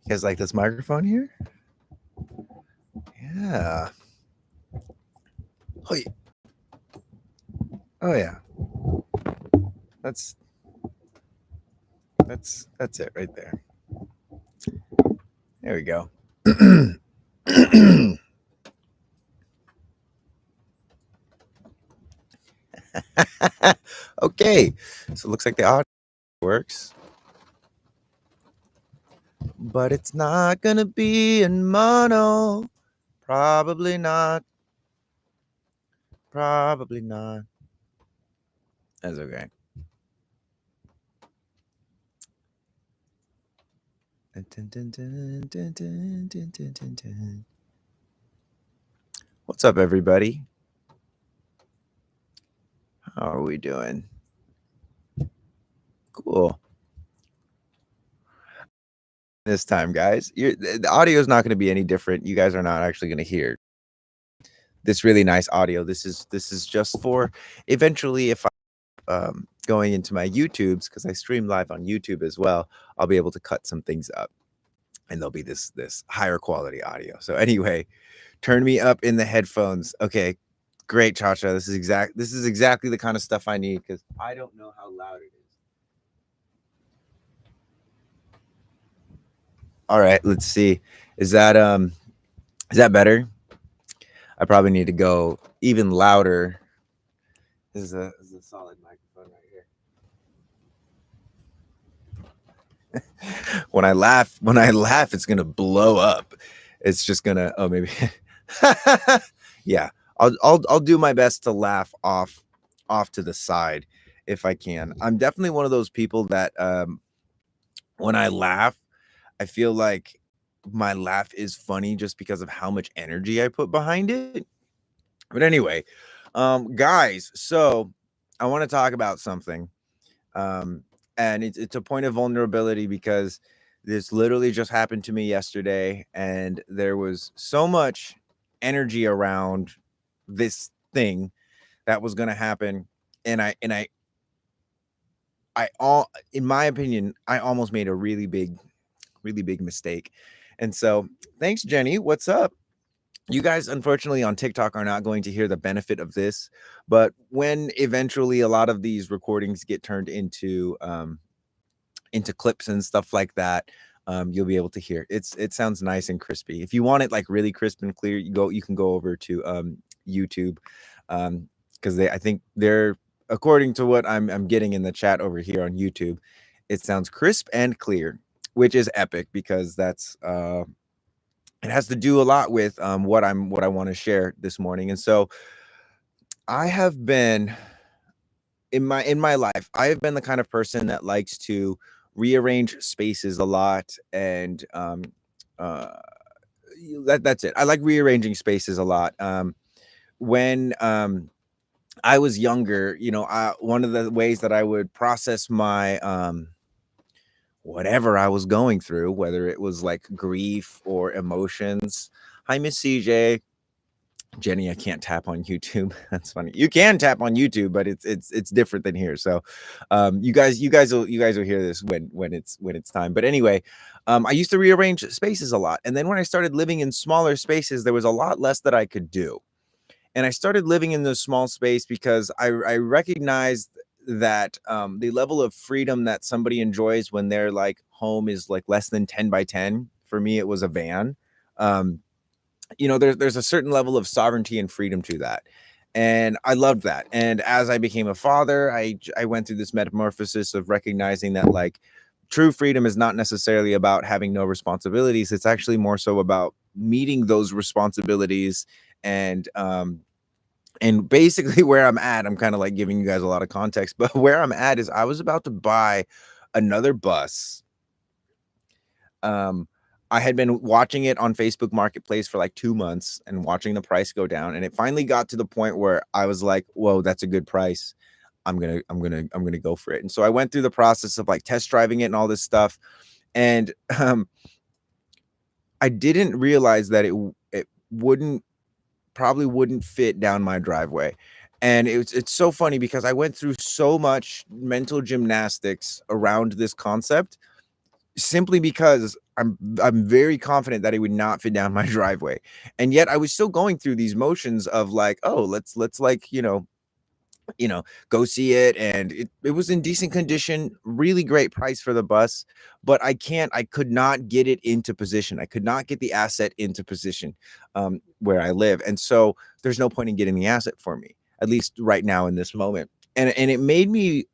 You guys like this microphone here? Yeah. Hoi. Oh yeah. That's it right there. There we go. Okay. So it looks like the audio works. But it's not gonna be in mono. Probably not. Probably not. That's okay. What's up, everybody? How are we doing? Cool. This time, guys, the audio is not going to be any different. You guys are not actually going to hear this really nice audio. This is just for eventually if I'm going into my YouTubes, because I stream live on YouTube as well. I'll be able to cut some things up, and there'll be this higher quality audio. So anyway, turn me up in the headphones. Okay, great, Chacha. This is exactly the kind of stuff I need because I don't know how loud it is. All right, let's see. Is that better? I probably need to go even louder. This is a solid microphone right here. When I laugh, it's gonna blow up. It's just gonna. Oh, maybe. Yeah, I'll do my best to laugh off to the side if I can. I'm definitely one of those people that when I laugh, I feel like my laugh is funny just because of how much energy I put behind it. But anyway, guys, so I want to talk about something. And it's a point of vulnerability because this literally just happened to me yesterday, and there was so much energy around this thing that was going to happen, and in my opinion, I almost made a really big mistake. And so, thanks, Jenny. What's up? You guys, unfortunately, on TikTok are not going to hear the benefit of this, but when eventually a lot of these recordings get turned into clips and stuff like that, you'll be able to hear. It sounds nice and crispy. If you want it like really crisp and clear, you can go over to YouTube, because I think they're, according to what I'm getting in the chat over here on YouTube, it sounds crisp and clear, which is epic because that's it has to do a lot with what I want to share this morning. And so I have been in my life, I have been the kind of person that likes to rearrange spaces a lot, and uh that's it. I like rearranging spaces a lot. When I was younger, one of the ways that I would process my whatever I was going through, whether it was like grief or emotions. Hi, Miss CJ. Jenny, I can't tap on YouTube. That's funny. You can tap on YouTube, but it's different than here. So, you guys will hear this when it's time. But anyway, I used to rearrange spaces a lot, and then when I started living in smaller spaces, there was a lot less that I could do. And I started living in this small space because I recognized that the level of freedom that somebody enjoys when their like home is like less than 10 by 10. For me, it was a van. There's a certain level of sovereignty and freedom to that, and I loved that. And as I became a father, I went through this metamorphosis of recognizing that like true freedom is not necessarily about having no responsibilities. It's actually more so about meeting those responsibilities. And basically where I'm at, I'm kind of like giving you guys a lot of context, but where I'm at is I was about to buy another bus. I had been watching it on Facebook Marketplace for like 2 months and watching the price go down. And it finally got to the point where I was like, whoa, that's a good price. I'm going to go for it. And so I went through the process of like test driving it and all this stuff. And I didn't realize that it probably wouldn't fit down my driveway. And it's so funny because I went through so much mental gymnastics around this concept simply because I'm very confident that it would not fit down my driveway. And yet I was still going through these motions of like, oh, let's like, go see it. And it was in decent condition, really great price for the bus, but I could not get it into position. I could not get the asset into position where I live. And so there's no point in getting the asset for me, at least right now in this moment. And it made me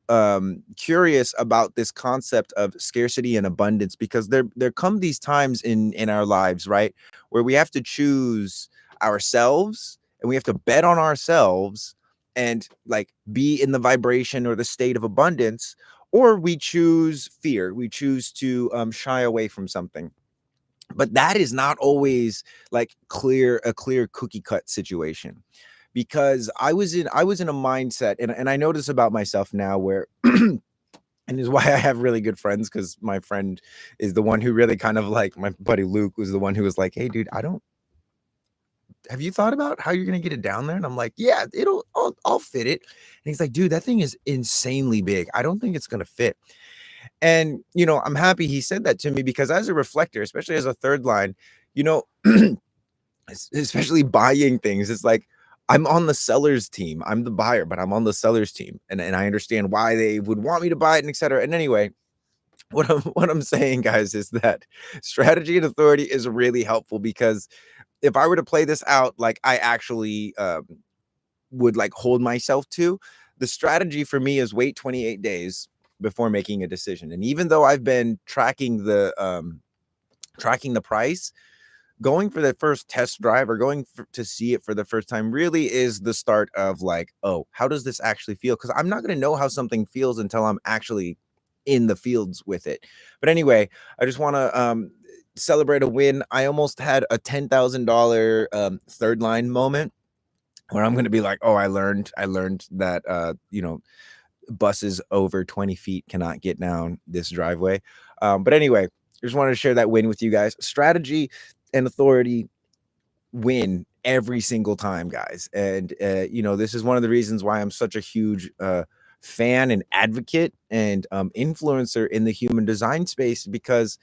curious about this concept of scarcity and abundance, because there come these times in our lives, right, where we have to choose ourselves, and we have to bet on ourselves and like be in the vibration or the state of abundance, or we choose fear, we choose to shy away from something. But that is not always like a clear cookie cut situation, because I was in a mindset, and I notice about myself now where and is why I have really good friends, because my friend is the one who really kind of like, my buddy Luke was the one who was like, hey dude, I don't have you thought about how you're gonna get it down there? And I'm like, yeah, I'll fit it. And he's like, dude, that thing is insanely big. I don't think it's gonna fit. And I'm happy he said that to me, because as a reflector, especially as a third line, you know, especially buying things, it's like I'm on the seller's team. I'm the buyer, but I'm on the seller's team. And I understand why they would want me to buy it, and et cetera. And anyway, what I'm saying, guys, is that strategy and authority is really helpful, because if I were to play this out like I actually would like hold myself to, the strategy for me is wait 28 days before making a decision. And even though I've been tracking the price, going for the first test drive, or to see it for the first time, really is the start of like, oh, how does this actually feel? Because I'm not going to know how something feels until I'm actually in the fields with it. But anyway, I just want to celebrate a win. I almost had a $10,000 third line moment, where I'm going to be like, oh, I learned that buses over 20 feet cannot get down this driveway. But anyway, just wanted to share that win with you guys. Strategy and authority win every single time, guys. And this is one of the reasons why I'm such a huge fan and advocate and influencer in the human design space, because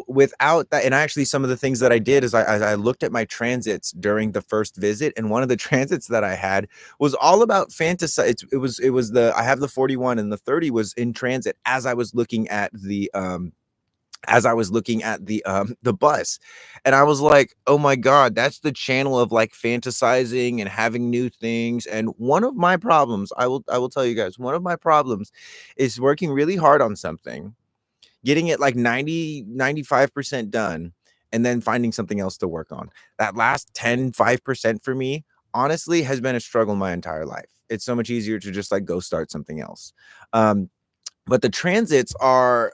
without that, and actually some of the things that I did is I looked at my transits during the first visit, and one of the transits that I had was all about fantasy. It was I have the 41, and the 30 was in transit as I was looking at the bus. And I was like, oh my god, that's the channel of like fantasizing and having new things. And one of my problems, I will tell you guys, one of my problems is working really hard on something, getting it like 95% done, and then finding something else to work on. That last 5% for me, honestly, has been a struggle my entire life. It's so much easier to just like go start something else. But the transits are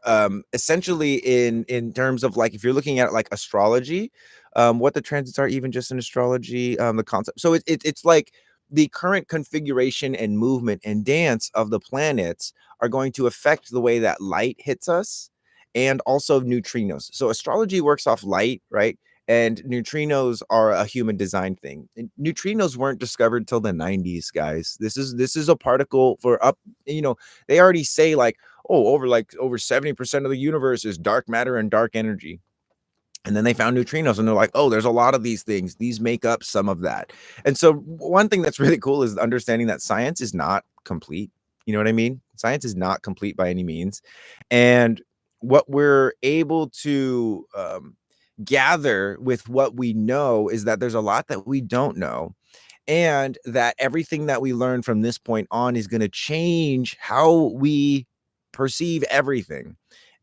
essentially in terms of like, if you're looking at like astrology, what the transits are, even just in astrology, the concept. So it's like the current configuration and movement and dance of the planets are going to affect the way that light hits us, and also neutrinos. So astrology works off light, right? And neutrinos are a human design thing. And neutrinos weren't discovered till the 90s, guys. This is a particle for up, they already say like, oh, over 70% of the universe is dark matter and dark energy. And then they found neutrinos, and they're like, oh, there's a lot of these things. These make up some of that. And so one thing that's really cool is understanding that science is not complete. You know what I mean? Science is not complete by any means. And what we're able to gather with what we know is that there's a lot that we don't know, and that everything that we learn from this point on is going to change how we perceive everything.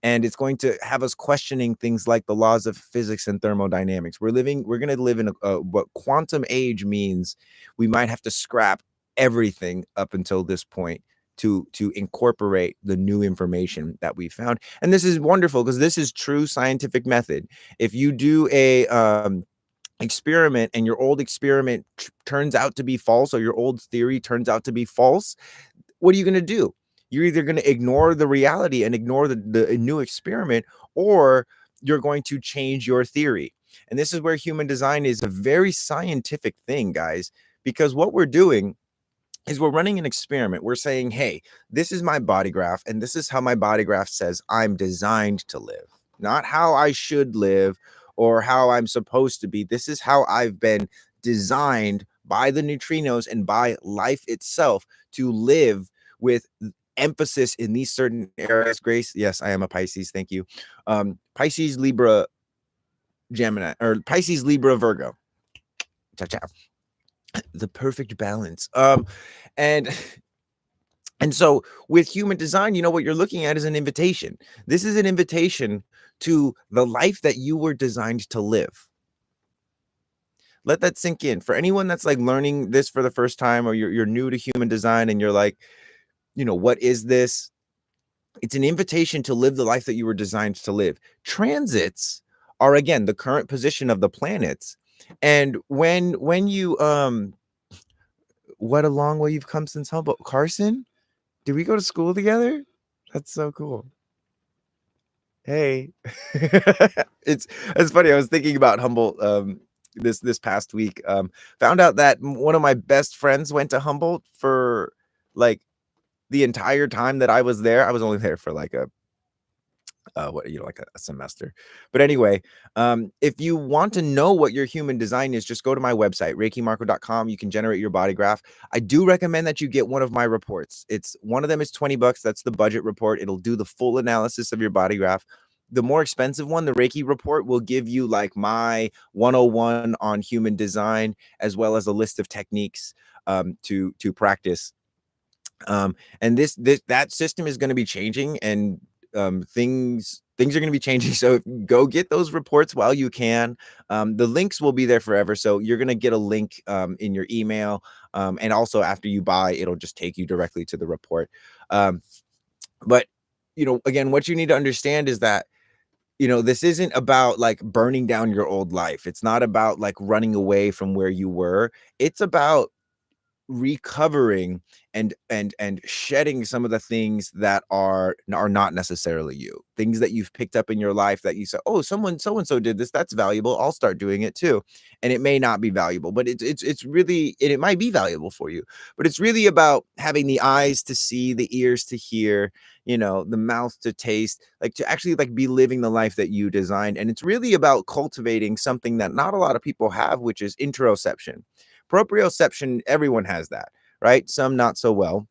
And it's going to have us questioning things like the laws of physics and thermodynamics. We're going to live in what quantum age means. We might have to scrap everything up until this point to incorporate the new information that we found. And this is wonderful, because this is true scientific method. If you do a experiment, and your old experiment turns out to be false, or your old theory turns out to be false, what are you going to do? You're either going to ignore the reality and ignore the new experiment, or you're going to change your theory. And this is where human design is a very scientific thing, guys, because what we're doing is we're running an experiment. We're saying, hey, this is my body graph, and this is how my body graph says I'm designed to live, not how I should live or how I'm supposed to be. This is how I've been designed by the neutrinos and by life itself to live with emphasis in these certain areas. Grace, yes, I am a Pisces. Thank you. Pisces, Libra, Gemini, or Pisces, Libra, Virgo. Ciao, ciao. The perfect balance. And And so with human design, what you're looking at is an invitation. This is an invitation to the life that you were designed to live. Let that sink in. For anyone that's like learning this for the first time, or you're new to human design and you're like, what is this? It's an invitation to live the life that you were designed to live. Transits are, again, the current position of the planets. And when you what a long way you've come since Humboldt. Carson, did we go to school together? That's so cool. Hey. It's funny. I was thinking about Humboldt this past week. Found out that one of my best friends went to Humboldt for like the entire time that I was there. I was only there for like a like a semester. But anyway, if you want to know what your human design is, just go to my website, reikimarco.com. You can generate your body graph. I do recommend that you get one of my reports. It's one of them is $20. That's the budget report. It'll do the full analysis of your body graph. The more expensive one, the Reiki report, will give you like my 101 on human design, as well as a list of techniques to practice. And that system is going to be changing, and things are going to be changing. So go get those reports while you can. The links will be there forever, so you're going to get a link in your email, and also after you buy, it'll just take you directly to the report. But again, what you need to understand is that this isn't about like burning down your old life. It's not about like running away from where you were. It's about recovering and shedding some of the things that are not necessarily you, things that you've picked up in your life that you say, oh, someone so and so did this, that's valuable, I'll start doing it too. And it may not be valuable, but it's really, it might be valuable for you. But it's really about having the eyes to see, the ears to hear, the mouth to taste, like to actually like be living the life that you designed. And it's really about cultivating something that not a lot of people have, which is interoception. Proprioception, everyone has that, right? Some not so well.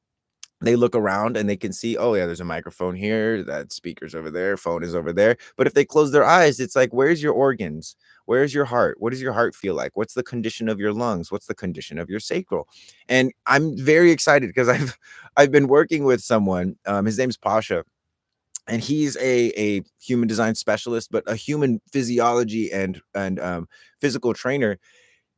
They look around and they can see, oh yeah, there's a microphone here, that speaker's over there, phone is over there. But if they close their eyes, it's like, where's your organs? Where's your heart? What does your heart feel like? What's the condition of your lungs? What's the condition of your sacral? And I'm very excited because I've been working with someone. His name's Pasha, and he's a human design specialist, but a human physiology and physical trainer.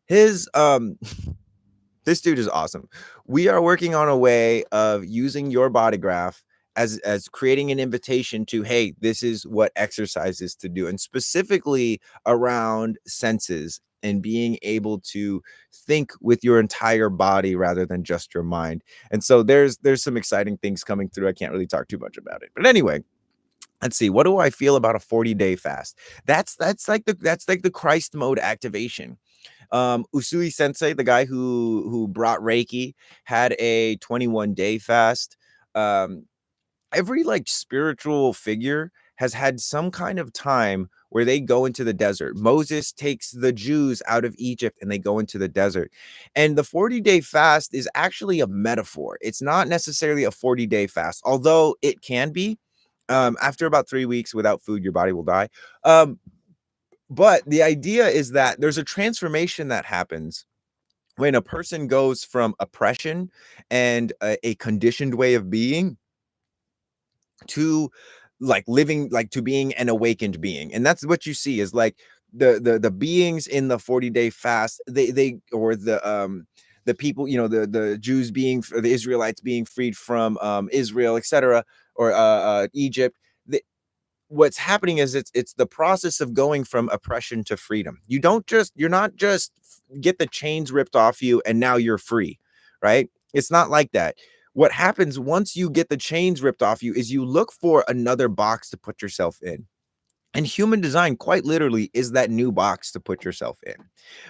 His This dude is awesome. We are working on a way of using your body graph as creating an invitation to, hey, this is what exercises to do, and specifically around senses and being able to think with your entire body rather than just your mind. And so there's some exciting things coming through. I can't really talk too much about it. But anyway, let's see. What do I feel about a 40-day fast? That's like the Christ mode activation. Usui Sensei, the guy who brought Reiki, had a 21-day fast. Every like spiritual figure has had some kind of time where they go into the desert. Moses takes the Jews out of Egypt and they go into the desert. And the 40-day fast is actually a metaphor. It's not necessarily a 40-day fast, although it can be. After about 3 weeks without food, your body will die. But the idea is that there's a transformation that happens when a person goes from oppression and a conditioned way of being to like living, like to being an awakened being. And that's what you see is like the beings in the 40-day fast, they or the people, the Jews being, or the Israelites being freed from Israel, etc., or Egypt. What's happening is it's the process of going from oppression to freedom. You're not just get the chains ripped off you and now you're free, right? It's not like that. What happens once you get the chains ripped off you is you look for another box to put yourself in. And human design, quite literally, is that new box to put yourself in.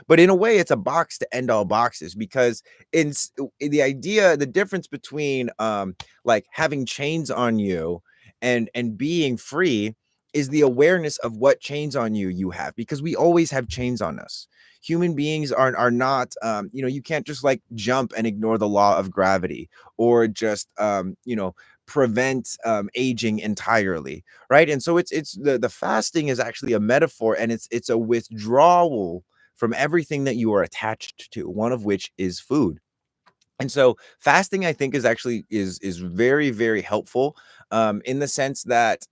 But in a way, it's a box to end all boxes because the idea, the difference between like having chains on you and being free is the awareness of what chains on you have, because we always have chains on us. Human beings are not, you can't just like jump and ignore the law of gravity, or just prevent aging entirely, right? And so it's the fasting is actually a metaphor, and it's a withdrawal from everything that you are attached to, one of which is food. And so fasting, I think, is very, very helpful, in the sense that,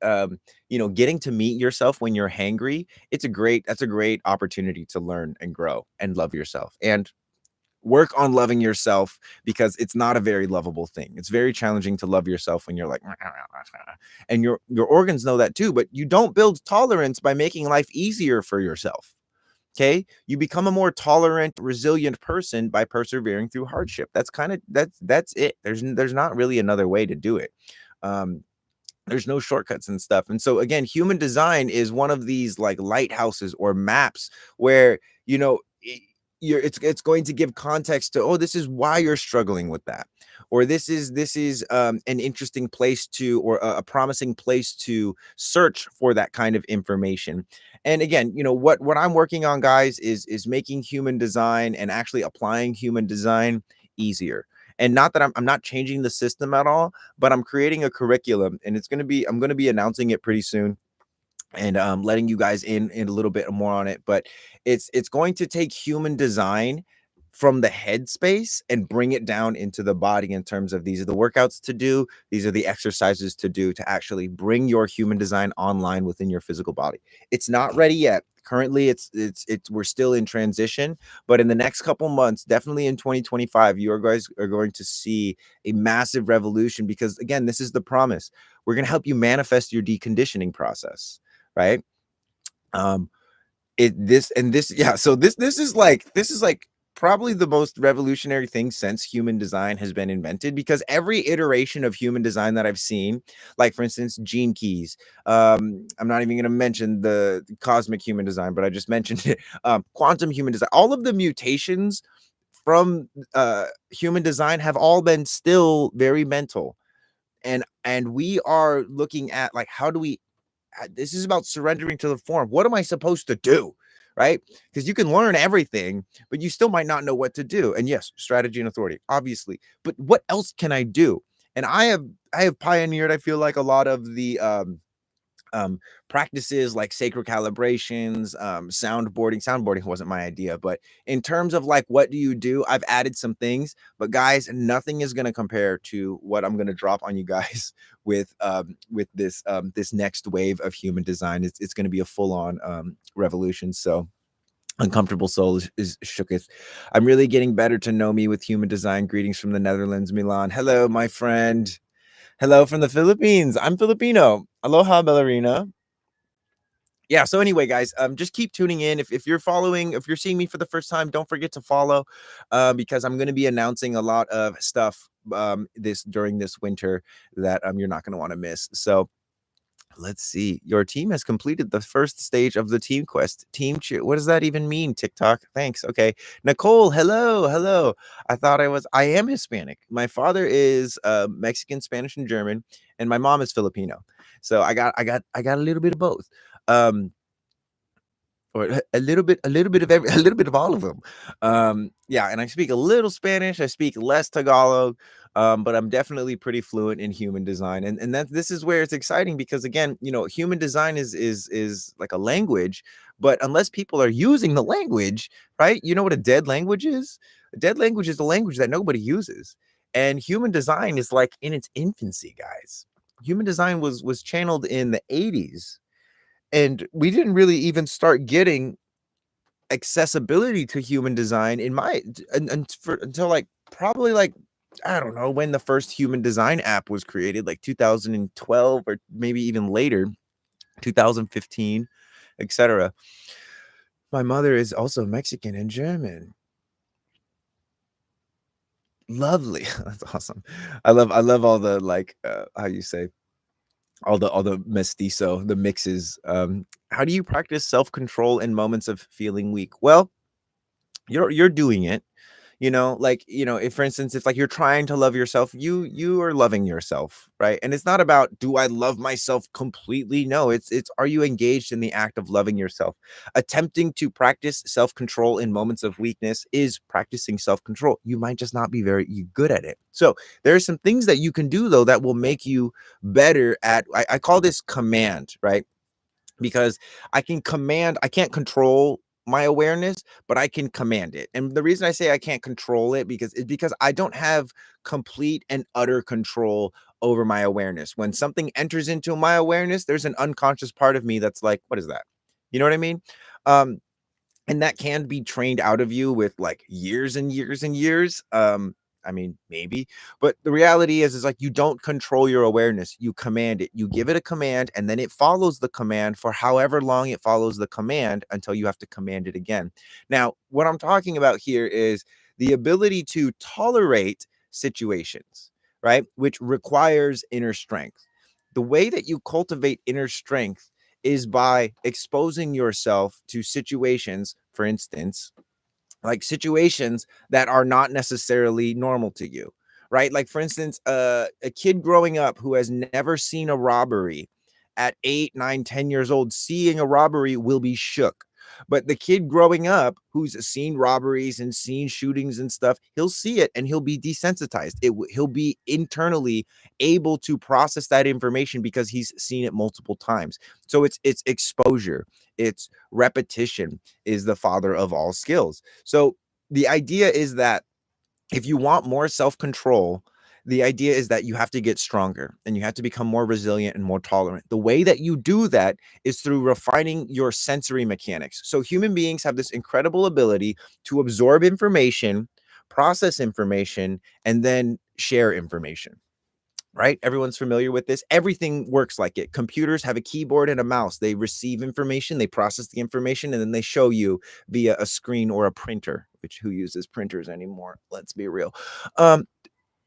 getting to meet yourself when you're hangry. That's a great opportunity to learn and grow and love yourself, and work on loving yourself, because it's not a very lovable thing. It's very challenging to love yourself when you're like, and your organs know that too. But you don't build tolerance by making life easier for yourself. Okay, you become a more tolerant, resilient person by persevering through hardship. That's it. There's not really another way to do it. um there's no shortcuts and stuff. And so again, human design is one of these like lighthouses or maps where, it's going to give context to, oh, this is why you're struggling with that, or this is an interesting place to, or a promising place to search for that kind of information. And again, what I'm working on, guys, is making human design and actually applying human design easier. And not that I'm not changing the system at all, but I'm creating a curriculum, and I'm going to be announcing it pretty soon, and letting you guys in a little bit more on it. But it's going to take human design from the head space and bring it down into the body, in terms of, these are the workouts to do, these are the exercises to do, to actually bring your human design online within your physical body. It's not ready yet. Currently, it's we're still in transition, but in the next couple months, definitely in 2025, you guys are going to see a massive revolution, because again, this is the promise. We're going to help you manifest your deconditioning process, right? um it this and this Yeah, so this is like probably the most revolutionary thing since human design has been invented, because every iteration of human design that I've seen, like for instance, gene keys, I'm not even going to mention the cosmic human design, but I just mentioned it, quantum human design, all of the mutations from human design have all been still very mental. And we are looking at, like, how do we this is about surrendering to the form. What am I supposed to do? Right? Because you can learn everything, but you still might not know what to do. And yes, strategy and authority, obviously. But what else can I do? And I have pioneered, I feel like, a lot of the practices like sacred calibrations, soundboarding wasn't my idea, but in terms of like, what do you do, I've added some things. But guys, nothing is going to compare to what I'm going to drop on you guys with this next wave of human design. It's going to be a full-on revolution. So uncomfortable soul is shooketh. I'm really getting better to know me with human design. Greetings from the Netherlands, Milan. Hello, my friend. Hello from the Philippines. I'm Filipino. Aloha, ballerina. Yeah, so anyway, guys, just keep tuning in. If you're following, if you're seeing me for the first time, don't forget to follow, because I'm going to be announcing a lot of stuff this during this winter that you're not going to want to miss. So let's see. Your team has completed the first stage of the team quest. Team cheer. What does that even mean? TikTok. Thanks. Okay. Nicole, hello. Hello. I am Hispanic. My father is Mexican, Spanish, and German, and my mom is Filipino. So I got a little bit of both. Um or a little bit of a little bit of all of them. Yeah, and I speak a little Spanish. I speak less Tagalog, but I'm definitely pretty fluent in human design. And that this is where it's exciting, because again, human design is like a language, but unless people are using the language, right? You know what a dead language is? A dead language is a language that nobody uses. And human design is like in its infancy, guys. Human design was channeled in the 80s, and we didn't really even start getting accessibility to human design in my until like probably like, I don't know when the first human design app was created, like 2012 or maybe even later, 2015, etc. My mother is also Mexican and German. Lovely. That's awesome. I love all the, like, how you say, all the mestizo, the mixes. How do you practice self-control in moments of feeling weak? Well, you're doing it, like, if, for instance, if like you're trying to love yourself, you are loving yourself, right? And it's not about, do I love myself completely? No, it's are you engaged in the act of loving yourself? Attempting to practice self-control in moments of weakness is practicing self-control. You might just not be very good at it. So there are some things that you can do, though, that will make you better at, I call this command, right? Because I can't control my awareness, but I can command it. And the reason I say I can't control it because I don't have complete and utter control over my awareness. When something enters into my awareness, there's an unconscious part of me that's like, what is that? You know what I mean? Um, and that can be trained out of you with like years and years and years. I mean, maybe, but the reality is like, you don't control your awareness, you command it. You give it a command, and then it follows the command for however long it follows the command until you have to command it again. Now, what I'm talking about here is the ability to tolerate situations, right? Which requires inner strength. The way that you cultivate inner strength is by exposing yourself to situations, for instance, like situations that are not necessarily normal to you, right? Like, for instance, a kid growing up who has never seen a robbery at 8, 9, 10 years old, seeing a robbery will be shook. But the kid growing up who's seen robberies and seen shootings and stuff, he'll see it and he'll be desensitized. He'll be internally able to process that information because he's seen it multiple times. So it's exposure, it's repetition is the father of all skills. So the idea is that if you want more self-control, the idea is that you have to get stronger and you have to become more resilient and more tolerant. The way that you do that is through refining your sensory mechanics. So human beings have this incredible ability to absorb information, process information, and then share information, right? Everyone's familiar with this. Everything works like it. Computers have a keyboard and a mouse. They receive information, they process the information, and then they show you via a screen or a printer, which who uses printers anymore? Let's be real. Um,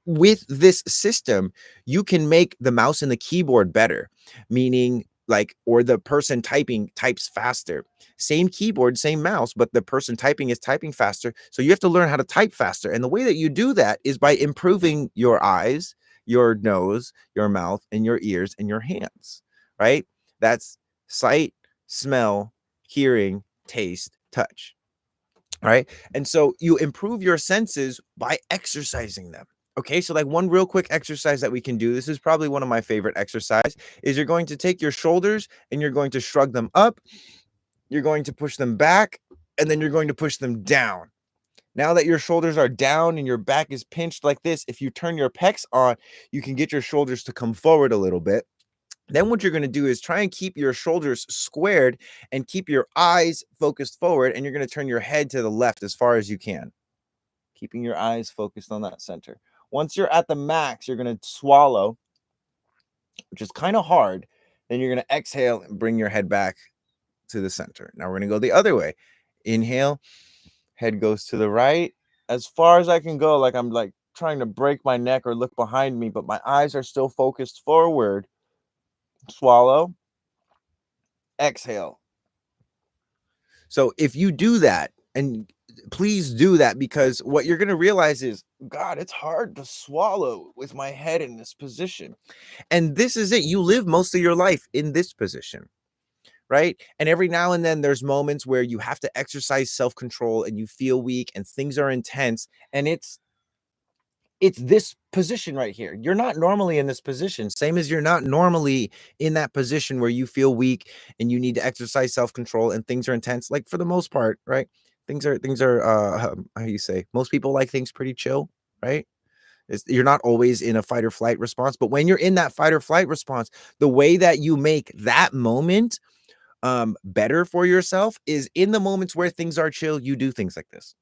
with this system, you can make the mouse and the keyboard better, meaning like, or the person typing types faster. Same keyboard, same mouse, but the person typing is typing faster. So you have to learn how to type faster. And the way that you do that is by improving your eyes, your nose, your mouth, and your ears and your hands, right? That's sight, smell, hearing, taste, touch. Right. And so you improve your senses by exercising them. Okay. So, like, one real quick exercise that we can do, this is probably one of my favorite exercise, is you're going to take your shoulders and you're going to shrug them up. You're going to push them back, and then you're going to push them down. Now that your shoulders are down and your back is pinched like this, if you turn your pecs on, you can get your shoulders to come forward a little bit. Then what you're going to do is try and keep your shoulders squared and keep your eyes focused forward. And you're going to turn your head to the left as far as you can, keeping your eyes focused on that center. Once you're at the max, you're going to swallow, which is kind of hard. Then you're going to exhale and bring your head back to the center. Now we're going to go the other way. Inhale, head goes to the right as far as I can go. Like I'm like trying to break my neck or look behind me, but my eyes are still focused forward. Swallow, exhale. So if you do that, and please do that, because what you're going to realize is, God, it's hard to swallow with my head in this position. And this is it. You live most of your life in this position, right? And every now and then there's moments where you have to exercise self-control and you feel weak and things are intense, and it's this position right here. You're not normally in this position, same as you're not normally in that position where you feel weak and you need to exercise self-control and things are intense. Like, for the most part, right? Things are how you say, most people like things pretty chill, right? You're not always in a fight or flight response, but when you're in that fight or flight response, the way that you make that moment better for yourself is in the moments where things are chill, you do things like this.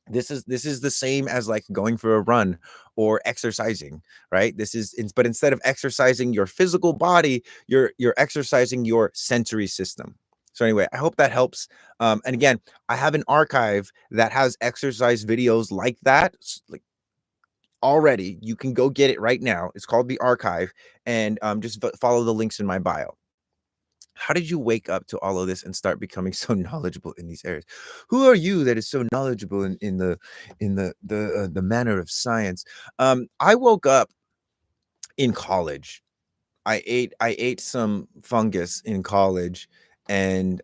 This is the same as like going for a run or exercising, right? But instead of exercising your physical body, you're exercising your sensory system. So anyway, I hope that helps. And again, I have an archive that has exercise videos like that, like already. You can go get it right now. It's called The Archive, and just follow the links in my bio. How did you wake up to all of this and start becoming so knowledgeable in these areas? Who are you that is so knowledgeable in the manner of science? I woke up in college. I ate some fungus in college, and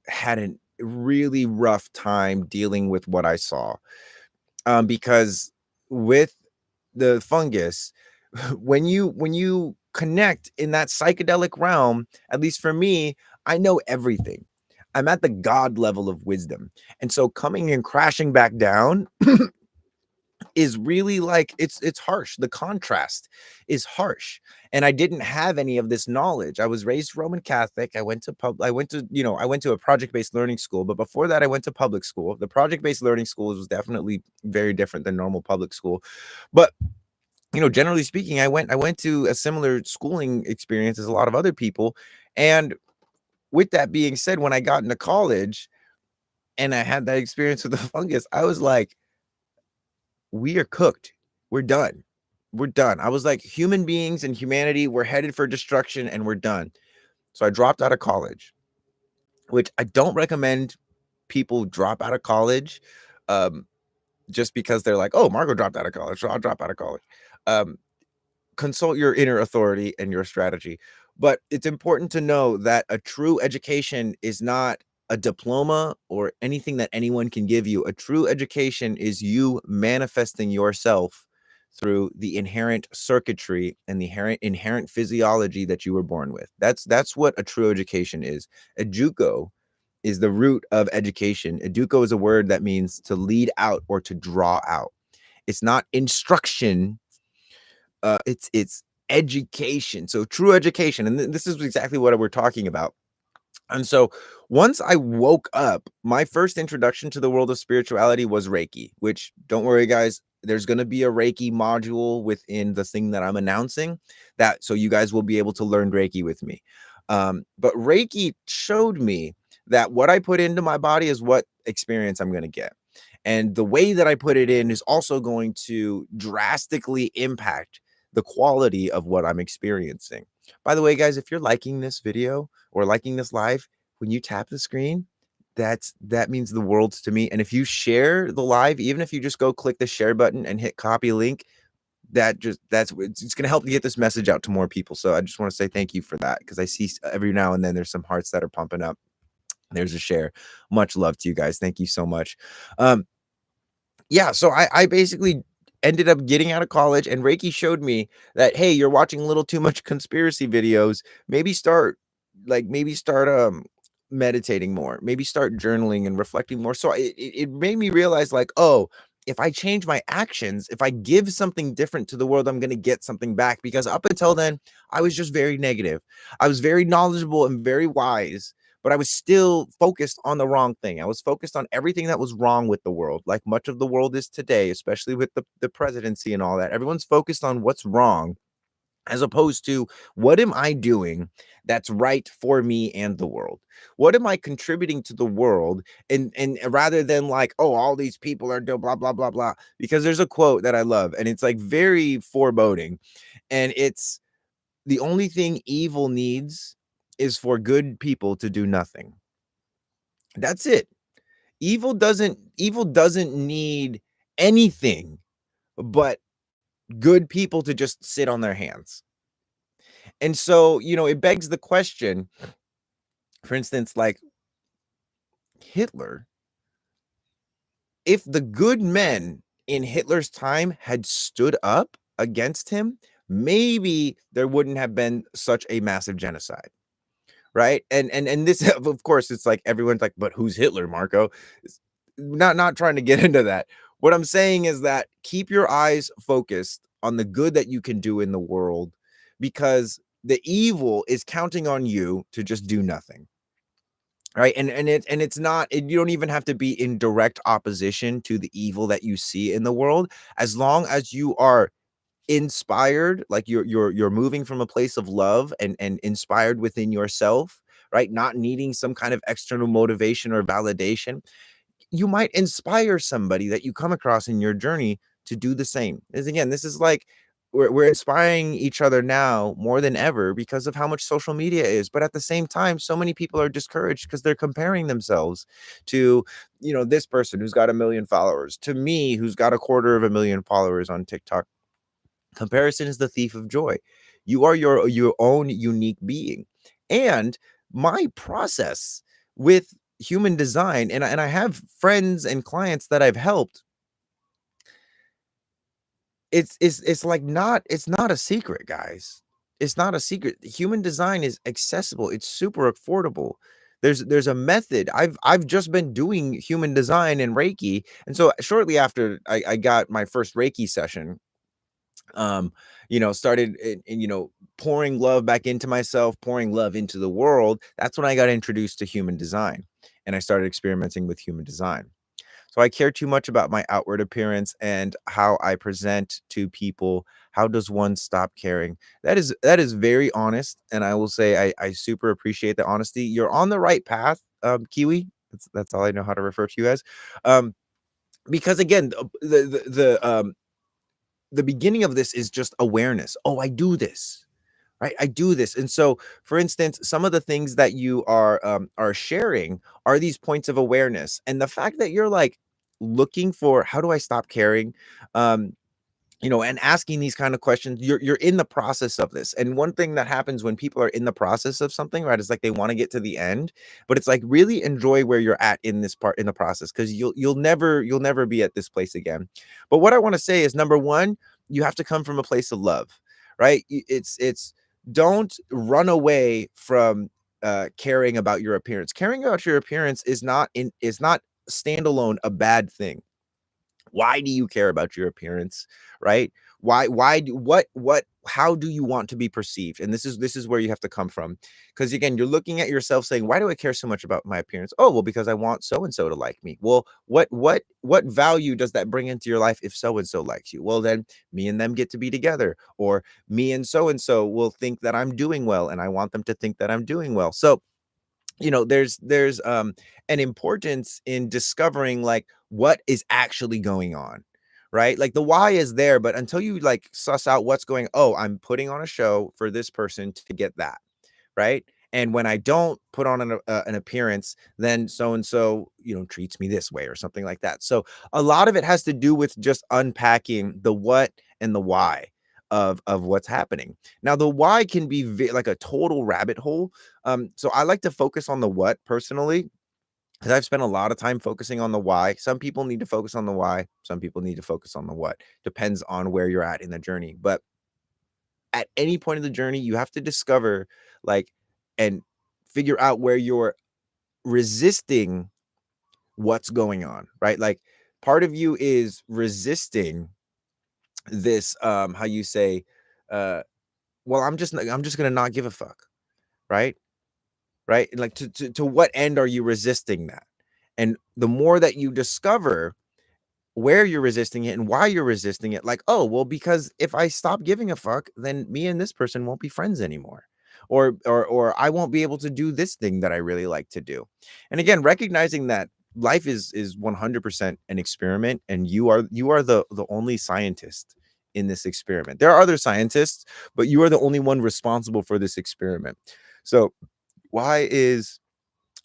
had a really rough time dealing with what I saw. Because with the fungus, when you connect in that psychedelic realm, at least for me, I know everything. I'm at the God level of wisdom. And so coming and crashing back down is really like it's harsh. The contrast is harsh. And I didn't have any of this knowledge. I was raised Roman Catholic. I went to a project-based learning school, but before that I went to public school. The project-based learning schools was definitely very different than normal public school. But generally speaking, I went to a similar schooling experience as a lot of other people. And with that being said, when I got into college and I had that experience with the fungus, I was like, we are cooked. We're done. We're done. I was like, human beings and humanity, we're headed for destruction and we're done. So I dropped out of college, which I don't recommend people drop out of college um, just because they're like, oh, Marco dropped out of college, so I'll drop out of college. Um, Consult your inner authority and your strategy. But it's important to know that a true education is not a diploma or anything that anyone can give you. A true education is you manifesting yourself through the inherent circuitry and the inherent physiology that you were born with. That's what a true education is. Educo is the root of education. Educo is a word that means to lead out or to draw out. It's not instruction, it's education. So true education, and this is exactly what we're talking about. And so once I woke up, my first introduction to the world of spirituality was Reiki, which, don't worry guys, there's going to be a Reiki module within the thing that I'm announcing, that so you guys will be able to learn Reiki with me. But Reiki showed me that what I put into my body is what experience I'm going to get. And the way that I put it in is also going to drastically impact the quality of what I'm experiencing. By the way, guys, if you're liking this video or liking this live, when you tap the screen, that means the world to me. And if you share the live, even if you just go click the share button and hit copy link, it's going to help get this message out to more people. So I just want to say thank you for that, because I see every now and then there's some hearts that are pumping up. There's a share. Much love to you guys. Thank you so much. Yeah, so I basically ended up getting out of college, and Reiki showed me that, hey, you're watching a little too much conspiracy videos. Maybe start meditating more. Maybe start journaling and reflecting more. So it made me realize, like, oh, if I change my actions, if I give something different to the world, I'm going to get something back. Because up until then, I was just very negative. I was very knowledgeable and very wise, but I was still focused on the wrong thing. I was focused on everything that was wrong with the world, like much of the world is today, especially with the presidency and all that. Everyone's focused on what's wrong, as opposed to what am I doing that's right for me and the world? What am I contributing to the world? And rather than like, oh, all these people are doing blah, blah, blah, blah. Because there's a quote that I love, and it's like very foreboding. And it's, the only thing evil needs is for good people to do nothing. That's it. Evil doesn't need anything but good people to just sit on their hands. And so, it begs the question, for instance, like Hitler, if the good men in Hitler's time had stood up against him, maybe there wouldn't have been such a massive genocide. Right? And this, of course, it's like everyone's like, but who's Hitler, Marco? Not trying to get into that. What I'm saying is that keep your eyes focused on the good that you can do in the world, because the evil is counting on you to just do nothing. Right? And it's not, you don't even have to be in direct opposition to the evil that you see in the world, as long as you are inspired, like you're moving from a place of love and inspired within yourself, right? Not needing some kind of external motivation or validation. You might inspire somebody that you come across in your journey to do the same. Is again, this is like we're inspiring each other now more than ever because of how much social media is. But at the same time, so many people are discouraged because they're comparing themselves to, this person who's got 1 million followers, to me who's got 250,000 followers on TikTok. Comparison is the thief of joy. You are your own unique being. And my process with human design, and I have friends and clients that I've helped, it's like it's not a secret, guys. It's not a secret. Human design is accessible. It's super affordable. There's a method. I've just been doing human design and Reiki. And so shortly after I got my first Reiki session, started pouring love back into myself, pouring love into the world. That's when I got introduced to human design and I started experimenting with human design. So I care too much about my outward appearance and how I present to people. How does one stop caring? That is very honest, and I will say I super appreciate the honesty. You're on the right path, Kiwi. That's all I know how to refer to you as, um, because again, the beginning of this is just awareness. Oh, I do this. Right, I do this. And so, for instance, some of the things that you are sharing are these points of awareness, and the fact that you're like looking for how do I stop caring, um, and asking these kind of questions. You're in the process of this. And one thing that happens when people are in the process of something, right, is like they want to get to the end, but it's like really enjoy where you're at in this part in the process, because you'll never be at this place again. But what I want to say is, number one, you have to come from a place of love, right? It's don't run away from caring about your appearance. Caring about your appearance is not standalone a bad thing. Why do you care about your appearance, right? Why do what how do you want to be perceived? And this is where you have to come from, because again, you're looking at yourself saying, why do I care so much about my appearance? Oh, well, because I want so and so to like me. Well, what value does that bring into your life if so and so likes you? Well, then me and them get to be together, or me and so will think that I'm doing well and I want them to think that I'm doing well. So there's an importance in discovering like what is actually going on, right? Like the why is there, but until you like suss out what's going, oh, I'm putting on a show for this person to get that, right? And when I don't put on an appearance, then so and so, treats me this way or something like that. So a lot of it has to do with just unpacking the what and the why of what's happening. Now, the why can be like a total rabbit hole. So I like to focus on the what personally, because I've spent a lot of time focusing on the why. Some people need to focus on the why. Some people need to focus on the what. Depends on where you're at in the journey. But at any point of the journey, you have to discover like and figure out where you're resisting what's going on, right? Like part of you is resisting this how you say uh well, I'm just gonna not give a fuck, right? Right? And like to what end are you resisting that? And the more that you discover where you're resisting it and why you're resisting it, like, oh, well, because if I stop giving a fuck, then me and this person won't be friends anymore. Or I won't be able to do this thing that I really like to do. And again, recognizing that life is 100% an experiment, and you are the only scientist in this experiment. There are other scientists, but you are the only one responsible for this experiment. So why is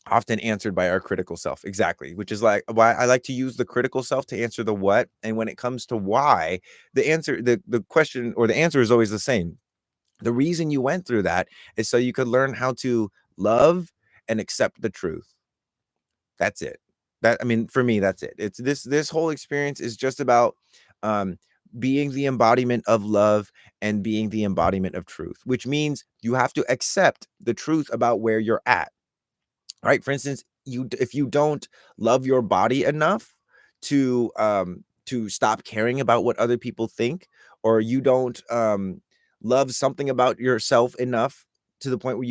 often answered by our critical self. Exactly, which is like why I like to use the critical self to answer the what. And when it comes to why, the question or the answer is always the same. The reason you went through that is so you could learn how to love and accept the truth. That's it. I mean, for me, that's it. It's this whole experience is just about um being the embodiment of love and being the embodiment of truth, which means you have to accept the truth about where you're at, right? For instance, if you don't love your body enough to stop caring about what other people think, or you don't love something about yourself enough to the point where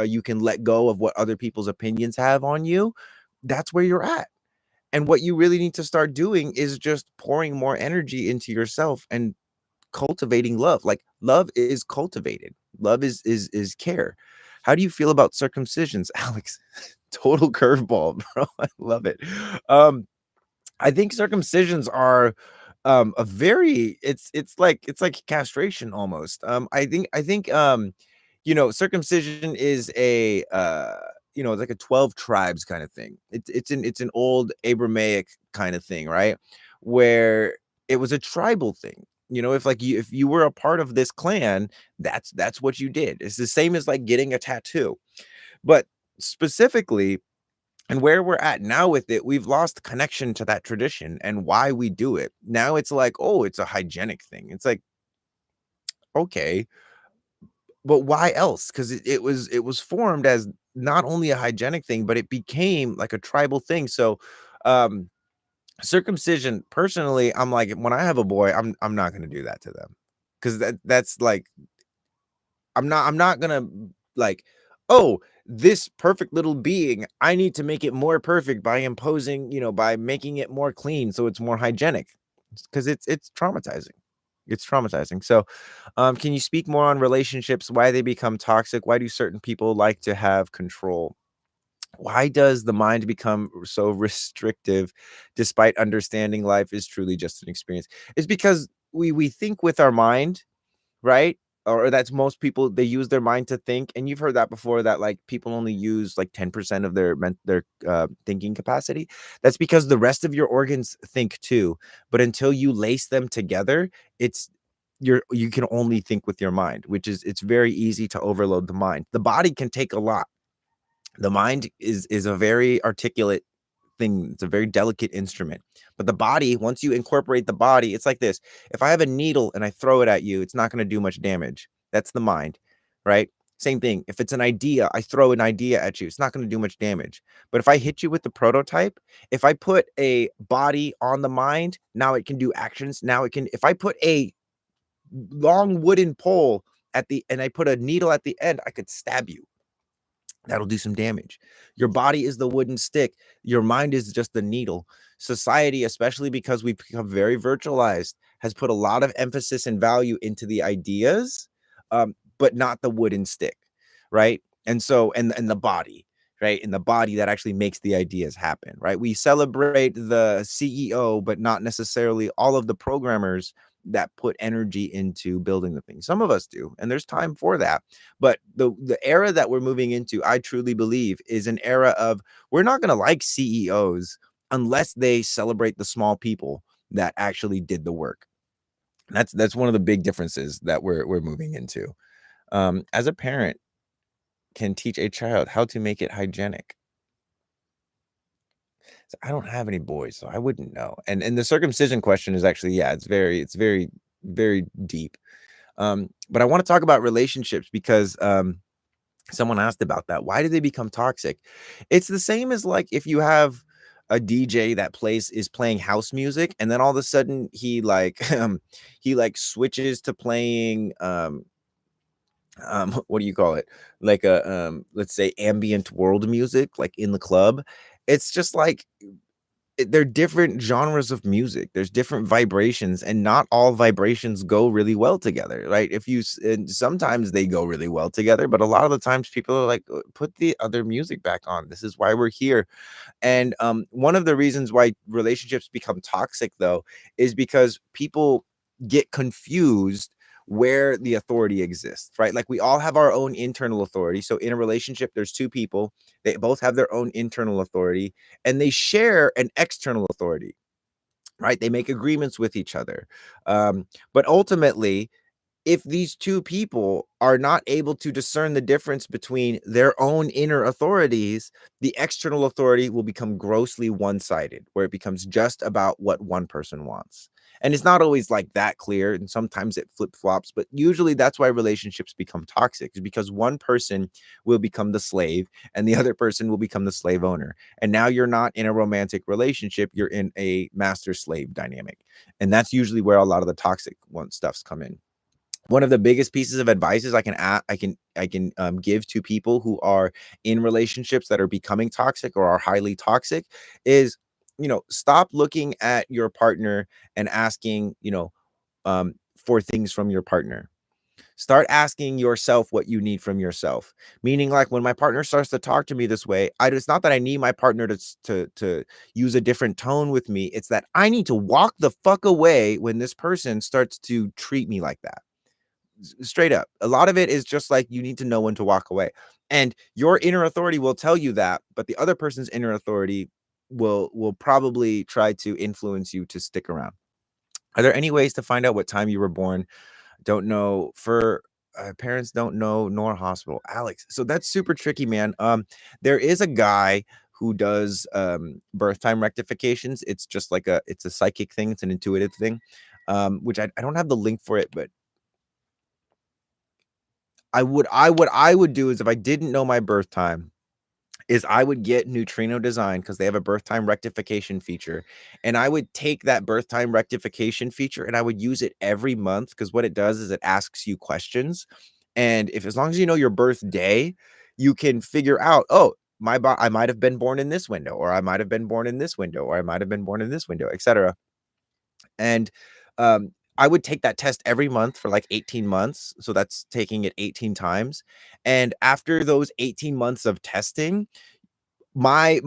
you can let go of what other people's opinions have on you, that's where you're at. And what you really need to start doing is just pouring more energy into yourself and cultivating love. Like love is cultivated. Love is care. How do you feel about circumcisions, Alex? Total curveball, bro. I love it. I think circumcisions are a very it's like castration almost. I think circumcision is it's like a 12 tribes kind of thing. It's an old Abrahamic kind of thing, right? Where it was a tribal thing. If you were a part of this clan, that's what you did. It's the same as like getting a tattoo. But specifically, and where we're at now with it, we've lost connection to that tradition and why we do it. Now it's like, oh, it's a hygienic thing. It's like, okay, but why else? Because it was formed as not only a hygienic thing, but it became like a tribal thing. So um circumcision, personally, I'm like, when I have a boy, I'm not gonna do that to them. Because that's like I'm not gonna like, oh, this perfect little being, I need to make it more perfect by imposing, by making it more clean so it's more hygienic. Because it's traumatizing. It's traumatizing. So, can you speak more on relationships, why they become toxic? Why do certain people like to have control? Why does the mind become so restrictive despite understanding life is truly just an experience? It's because we think with our mind, right? Or that's most people, they use their mind to think, and you've heard that before, that like people only use like 10% of their thinking capacity. That's because the rest of your organs think too, but until you lace them together, it's you can only think with your mind, which is it's very easy to overload the mind. The body can take a lot. The mind is a very articulate thing. It's a very delicate instrument. But the body, once you incorporate the body, it's like this. If I have a needle and I throw it at you, it's not going to do much damage. That's the mind, right? Same thing. If it's an idea, I throw an idea at you, it's not going to do much damage. But if I hit you with the prototype, if I put a body on the mind, now it can do actions. Now it can, if I put a long wooden pole at the, and I put a needle at the end, I could stab you. That'll do some damage. Your body is the wooden stick. Your mind is just the needle. Society, especially because we've become very virtualized, has put a lot of emphasis and value into the ideas, but not the wooden stick, right? And so, and the body, right? And the body that actually makes the ideas happen, right? We celebrate the CEO, but not necessarily all of the programmers that put energy into building the thing. Some of us do, and there's time for that. But the era that we're moving into, I truly believe, is an era of, we're not going to like CEOs unless they celebrate the small people that actually did the work. That's one of the big differences that we're moving into. As a parent, can teach a child how to make it hygienic. So I don't have any boys, so I wouldn't know. And the circumcision question is actually, yeah, it's very very deep. But I want to talk about relationships because someone asked about that. Why do they become toxic? It's the same as like if you have a DJ that is playing house music, and then all of a sudden he like he like switches to playing what do you call it? Like a let's say ambient world music like in the club. It's just like they're different genres of music. There's different vibrations, and not all vibrations go really well together, right? And sometimes they go really well together, but a lot of the times people are like, Put the other music back on. This is why we're here." And one of the reasons why relationships become toxic, though, is because people get confused where the authority exists, right? Like we all have our own internal authority. So in a relationship, there's two people, they both have their own internal authority, and they share an external authority, right? They make agreements with each other. But ultimately, if these two people are not able to discern the difference between their own inner authorities, the external authority will become grossly one-sided, where it becomes just about what one person wants. And it's not always like that clear, and sometimes it flip-flops, but usually that's why relationships become toxic, is because one person will become the slave and the other person will become the slave owner. And now you're not in a romantic relationship, you're in a master slave dynamic. And that's usually where a lot of the toxic one stuffs come in. One of the biggest pieces of advices I can give to people who are in relationships that are becoming toxic or are highly toxic is, stop looking at your partner and asking, for things from your partner. Start asking yourself what you need from yourself. Meaning, like when my partner starts to talk to me this way, it's not that I need my partner to use a different tone with me. It's that I need to walk the fuck away when this person starts to treat me like that. Straight up. A lot of it is just like you need to know when to walk away. And your inner authority will tell you that, but the other person's inner authority will probably try to influence you to stick around. Are there any ways to find out what time you were born? Don't know for parents don't know nor hospital. Alex. So that's super tricky, man. There is a guy who does birth time rectifications. It's just like it's a psychic thing, it's an intuitive thing. Which I don't have the link for it, but I would do is if I didn't know my birth time, is I would get Neutrino Design because they have a birth time rectification feature. And I would take that birth time rectification feature and I would use it every month because what it does is it asks you questions. And if as long as you know your birthday, you can figure out, oh, I might have been born in this window, or I might have been born in this window, or I might have been born in this window, etc. And I would take that test every month for like 18 months. So that's taking it 18 times. And after those 18 months of testing, my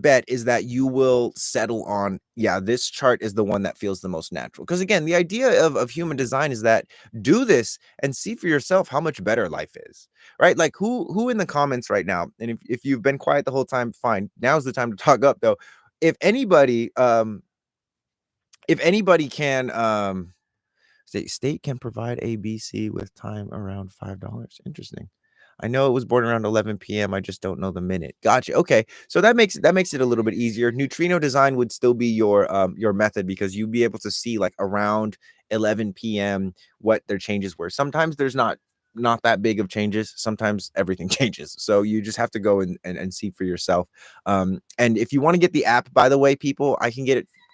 bet is that you will settle on, yeah, this chart is the one that feels the most natural. Because again, the idea of human design is that do this and see for yourself how much better life is, right? Like who in the comments right now, and if you've been quiet the whole time, fine. Now's the time to talk up though. If anybody can state can provide ABC with time around $5. Interesting. I know it was born around 11 p.m. I just don't know the minute. Gotcha. Okay. So that makes it a little bit easier. Neutrino Design would still be your method because you'd be able to see like around 11 p.m. what their changes were. Sometimes there's not that big of changes. Sometimes everything changes. So you just have to go and see for yourself. And if you want to get the app, by the way, people,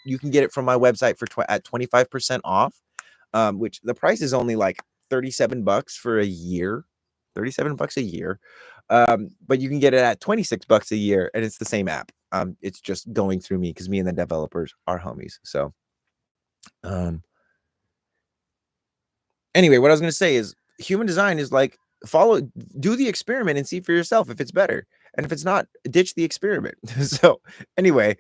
you can get it from my website at 25% off. Which the price is only like $37 for a year, $37 a year. But you can get it at $26 a year, and it's the same app. It's just going through me because me and the developers are homies. So, anyway, what I was going to say is human design is like do the experiment and see for yourself if it's better. And if it's not, ditch the experiment. So anyway,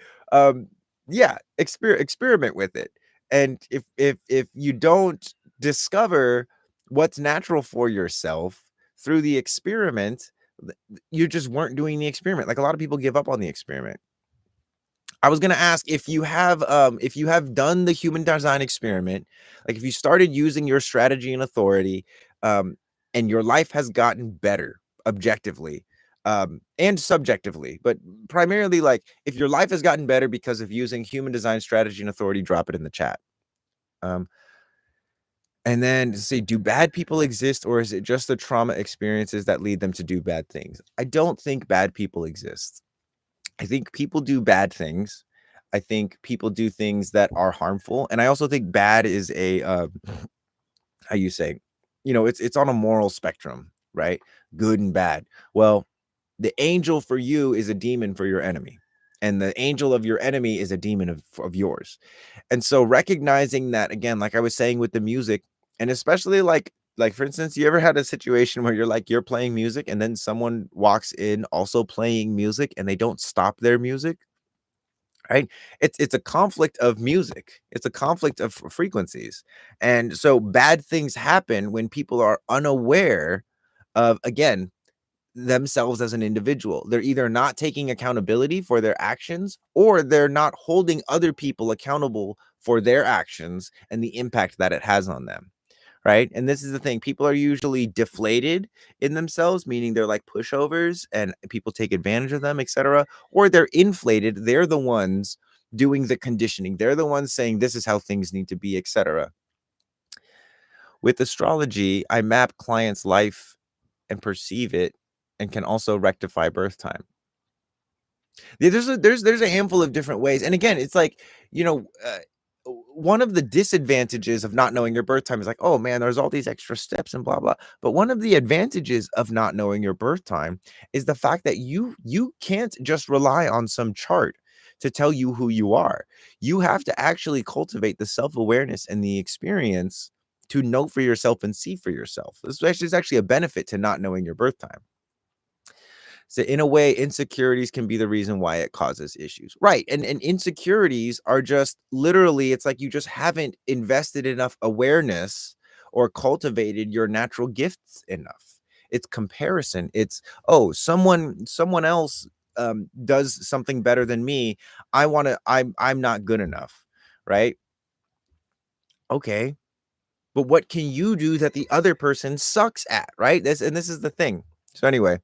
yeah, experiment with it. And if you don't discover what's natural for yourself through the experiment, you just weren't doing the experiment. Like a lot of people give up on the experiment. I was gonna ask if you have done the human design experiment, like if you started using your strategy and authority, and your life has gotten better objectively, and subjectively, but primarily like if your life has gotten better because of using human design strategy and authority, drop it in the chat. And then say, do bad people exist, or is it just the trauma experiences that lead them to do bad things? I don't think bad people exist. I think people do bad things. I think people do things that are harmful. And I also think bad is how you say, it's on a moral spectrum, right? Good and bad. Well, the angel for you is a demon for your enemy. And the angel of your enemy is a demon of yours. And so recognizing that, again, like I was saying with the music, and especially like for instance, you ever had a situation where you're playing music and then someone walks in also playing music and they don't stop their music, right? It's a conflict of music. It's a conflict of frequencies. And so bad things happen when people are unaware of, again, themselves as an individual. They're either not taking accountability for their actions or they're not holding other people accountable for their actions and the impact that it has on them. Right. And this is the thing. People are usually deflated in themselves, meaning they're like pushovers and people take advantage of them, etc. Or they're inflated. They're the ones doing the conditioning. They're the ones saying this is how things need to be, etc. With astrology, I map clients' life and perceive it and can also rectify birth time. Yeah, there's a handful of different ways. And again, it's like, one of the disadvantages of not knowing your birth time is like, oh man, there's all these extra steps and blah blah. But one of the advantages of not knowing your birth time is the fact that you can't just rely on some chart to tell you who you are. You have to actually cultivate the self-awareness and the experience to know for yourself and see for yourself. This is actually a benefit to not knowing your birth time. So in a way, insecurities can be the reason why it causes issues. Right. And insecurities are just literally, it's like you just haven't invested enough awareness or cultivated your natural gifts enough. It's comparison. It's, oh, someone else does something better than me. I'm not good enough. Right. Okay. But what can you do that the other person sucks at? Right. This is the thing. So anyway,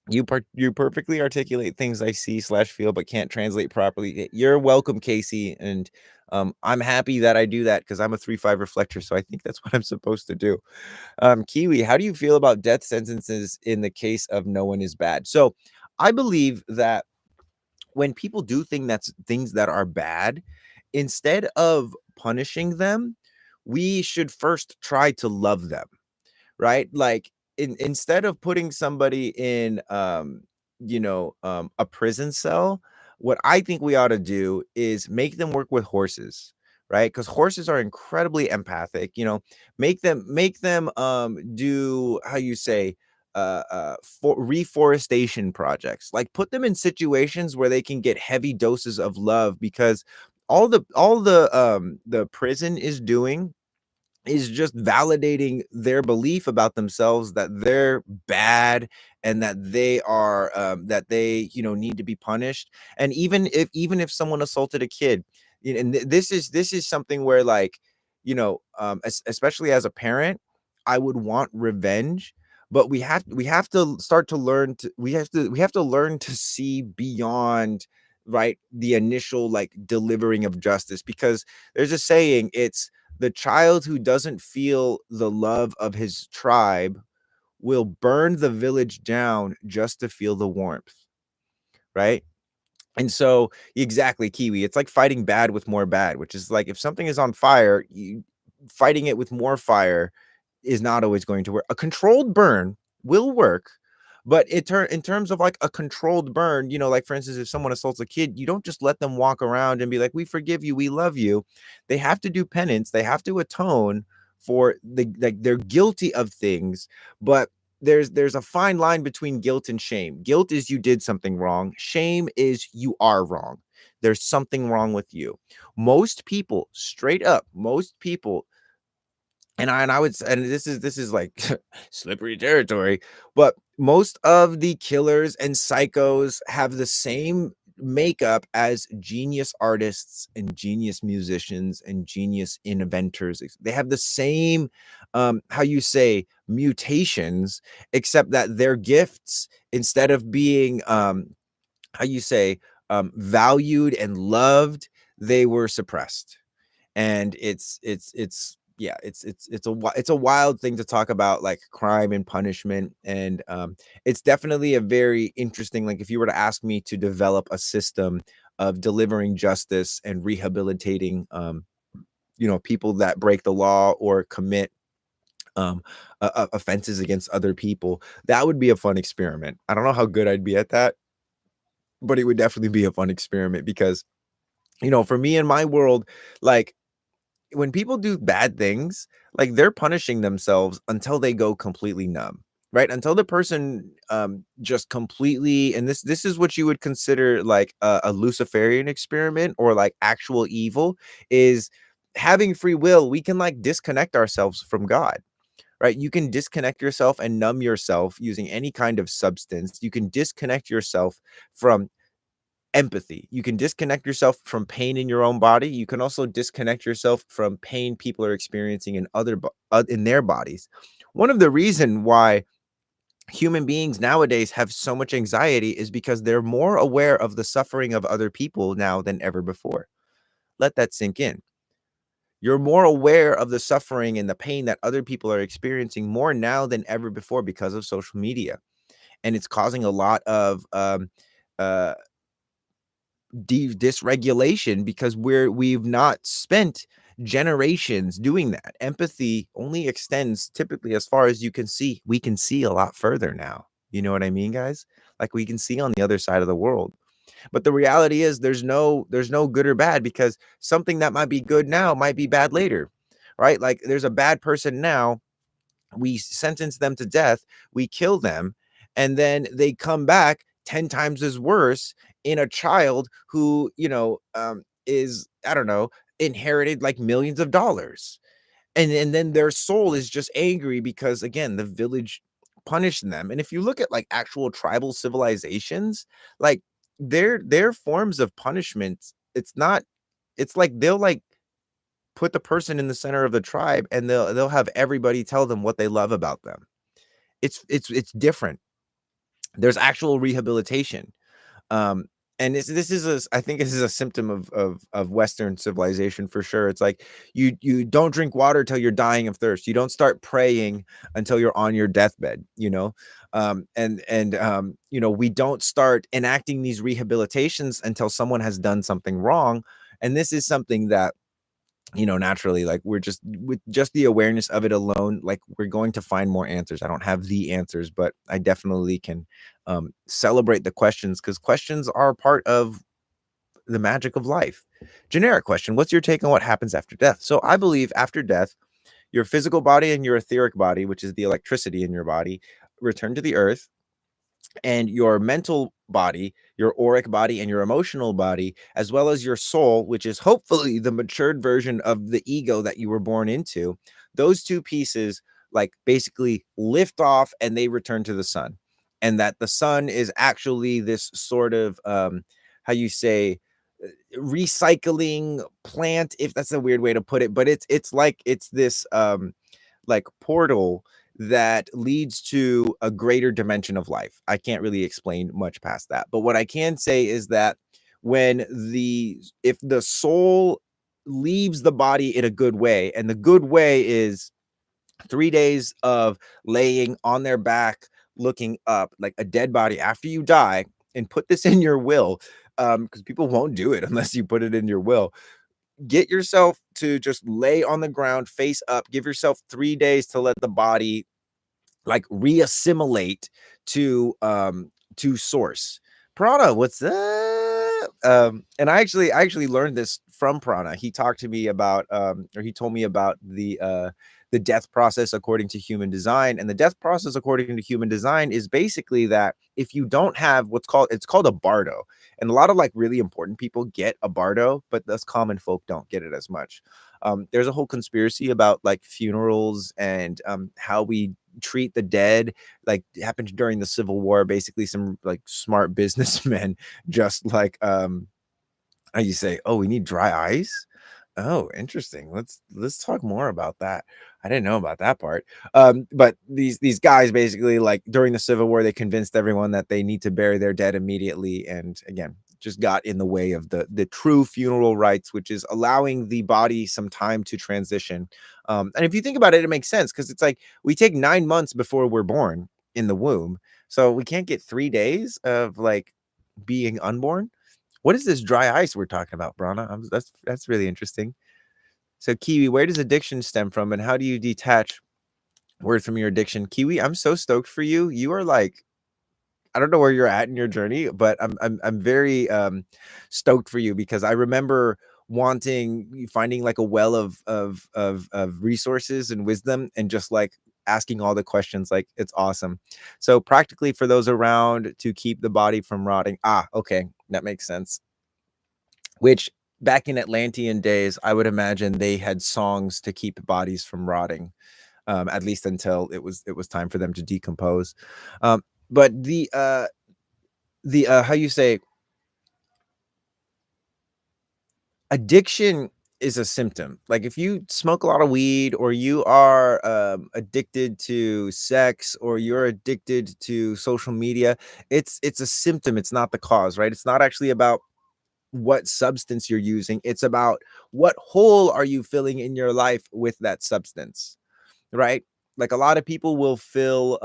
you perfectly articulate things I see/feel, but can't translate properly. You're welcome, Casey, and, I'm happy that I do that because 'cause I'm a 3/5 reflector, so I think that's what I'm supposed to do. Kiwi, how do you feel about death sentences in the case of no one is bad? So, I believe that when people do things that are bad, instead of punishing them, we should first try to love them. Right? Like instead of putting somebody in a prison cell, what I think we ought to do is make them work with horses, right? Because horses are incredibly empathic, make them do how you say for reforestation projects. Like put them in situations where they can get heavy doses of love because all the prison is doing is just validating their belief about themselves that they're bad and that they need to be punished. And even if someone assaulted a kid, and this is something where, like, especially as a parent, I would want revenge, but we have to start to learn to we have to learn to see beyond, right, the initial, like, delivering of justice, because there's a saying, it's the child who doesn't feel the love of his tribe will burn the village down just to feel the warmth, right? And so, exactly, Kiwi. It's like fighting bad with more bad, which is like if something is on fire, fighting it with more fire is not always going to work. A controlled burn will work, but in terms of like a controlled burn, like for instance, if someone assaults a kid, you don't just let them walk around and be like, "We forgive you, we love you." They have to do penance. They have to atone for they're guilty of things, but there's a fine line between guilt and shame. Guilt is you did something wrong. Shame is you are wrong. There's something wrong with you. Most people, straight up, most people, and I would and this is like slippery territory, but most of the killers and psychos have the same makeup as genius artists and genius musicians and genius inventors. They have the same how you say mutations, except that their gifts, instead of being how you say valued and loved, they were suppressed. And it's yeah, it's a wild thing to talk about, like crime and punishment. And it's definitely a very interesting, like if you were to ask me to develop a system of delivering justice and rehabilitating people that break the law or commit um offenses against other people, that would be a fun experiment. I don't know how good I'd be at that, but it would definitely be a fun experiment because for me in my world, like, when people do bad things, like, they're punishing themselves until they go completely numb, right? Until the person just completely, and this is what you would consider like a Luciferian experiment, or like actual evil, is having free will. We can like disconnect ourselves from God. Right? You can disconnect yourself and numb yourself using any kind of substance. You can disconnect yourself from empathy. You can disconnect yourself from pain in your own body. You can also disconnect yourself from pain people are experiencing in in their bodies. One of the reason why human beings nowadays have so much anxiety is because they're more aware of the suffering of other people now than ever before. Let that sink in. You're more aware of the suffering and the pain that other people are experiencing more now than ever before because of social media. And it's causing a lot of uh, dysregulation because we've not spent generations doing that. Empathy only extends typically as far as you can see. We can see a lot further now. You know what I mean, guys? Like, we can see on the other side of the world. But the reality is there's no good or bad, because something that might be good now might be bad later. right? Like there's a bad person now, we sentence them to death, we kill them, and then they come back 10 times as worse in a child who, is, I don't know, inherited like millions of dollars. And then their soul is just angry because again, the village punished them. And if you look at like actual tribal civilizations, like their forms of punishment, it's not, it's like they'll like put the person in the center of the tribe and they'll have everybody tell them what they love about them. It's different. There's actual rehabilitation. Um, and this is I think this is a symptom of Western civilization for sure. It's like you don't drink water till you're dying of thirst. You don't start praying until you're on your deathbed. We don't start enacting these rehabilitations until someone has done something wrong. And this is something that, naturally, like we're just with just the awareness of it alone, like we're going to find more answers. I don't have the answers, but I definitely can celebrate the questions, because questions are part of the magic of life. Generic question: what's your take on what happens after death? So I believe after death, your physical body and your etheric body, which is the electricity in your body, return to the earth, and your mental body, your auric body, and your emotional body, as well as your soul, which is hopefully the matured version of the ego that you were born into, those two pieces like basically lift off and they return to the sun. And that the sun is actually this sort of, how you say, recycling plant, if that's a weird way to put it, but it's like it's this like portal that leads to a greater dimension of life. I can't really explain much past that. But what I can say is that if the soul leaves the body in a good way, and the good way is 3 days of laying on their back, looking up like a dead body after you die, and put this in your will, because people won't do it unless you put it in your will. Get yourself to just lay on the ground face up. Give yourself 3 days to let the body like reassimilate to source. Prana, what's that? And I actually learned this from Prana. He talked to me about or he told me about the death process according to human design. And the death process according to human design is basically that if you don't have it's called a bardo. And a lot of like really important people get a bardo, but us common folk don't get it as much. There's a whole conspiracy about like funerals and how we treat the dead. Like it happened during the Civil War. Basically, some like smart businessmen just like how you say, oh, we need dry ice. Oh, interesting. Let's talk more about that. I didn't know about that part. But these guys basically, like during the Civil War, they convinced everyone that they need to bury their dead immediately, and again, just got in the way of the true funeral rites, which is allowing the body some time to transition. And if you think about it, it makes sense, because it's like we take 9 months before we're born in the womb, so we can't get 3 days of like being unborn. What is this dry ice we're talking about, Brana? That's really interesting. So, Kiwi, where does addiction stem from, and how do you detach word from your addiction? Kiwi, I'm so stoked for you. You are like, I don't know where you're at in your journey, but I'm very stoked for you, because I remember finding like a well of resources and wisdom, and just like asking all the questions. Like it's awesome. So practically for those around to keep the body from rotting. Ah, okay, that makes sense. Which back in Atlantean days, I would imagine they had songs to keep bodies from rotting, at least until it was time for them to decompose. But the how you say, addiction is a symptom. Like if you smoke a lot of weed, or you are addicted to sex, or you're addicted to social media, it's a symptom. It's not the cause, right? It's not actually about what substance you're using. It's about what hole are you filling in your life with that substance, right? Like a lot of people will fill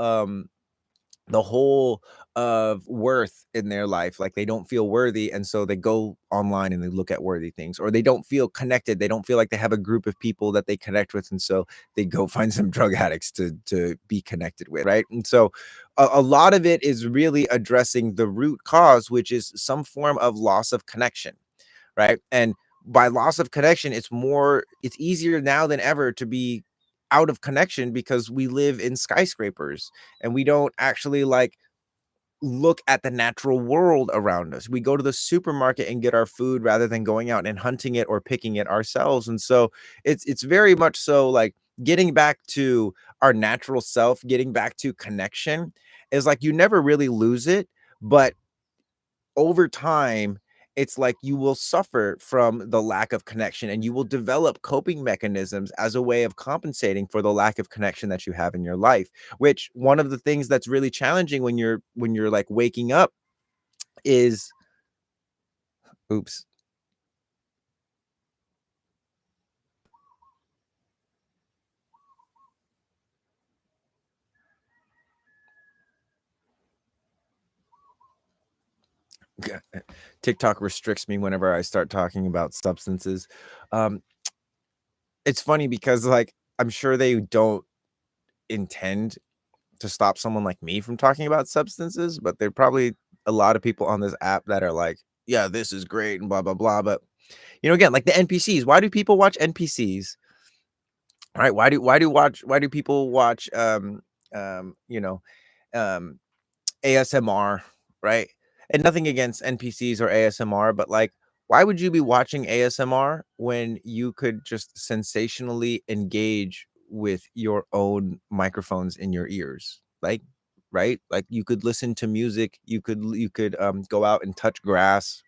the hole of worth in their life. Like they don't feel worthy, and so they go online and they look at worthy things, or they don't feel connected. They don't feel like they have a group of people that they connect with, and so they go find some drug addicts to be connected with, right? And so a lot of it is really addressing the root cause, which is some form of loss of connection, right? And by loss of connection, it's easier now than ever to be out of connection because we live in skyscrapers and we don't actually like look at the natural world around us. We go to the supermarket and get our food rather than going out and hunting it or picking it ourselves. And so it's very much so like getting back to our natural self, getting back to connection is like you never really lose it, but over time it's like you will suffer from the lack of connection and you will develop coping mechanisms as a way of compensating for the lack of connection that you have in your life, which one of the things that's really challenging when you're like waking up is oops. TikTok restricts me whenever I start talking about substances. um it's funny because like I'm sure they don't intend to stop someone like me from talking about substances, but there are probably a lot of people on this app that are like, yeah, this is great and blah blah blah. But again, like the NPCs, why do people watch NPCs? Right? Why do people watch um you know um ASMR, right? And nothing against NPCs or ASMR, but like, why would you be watching ASMR when you could just sensationally engage with your own microphones in your ears? Like, right? Like you could listen to music, you could go out and touch grass.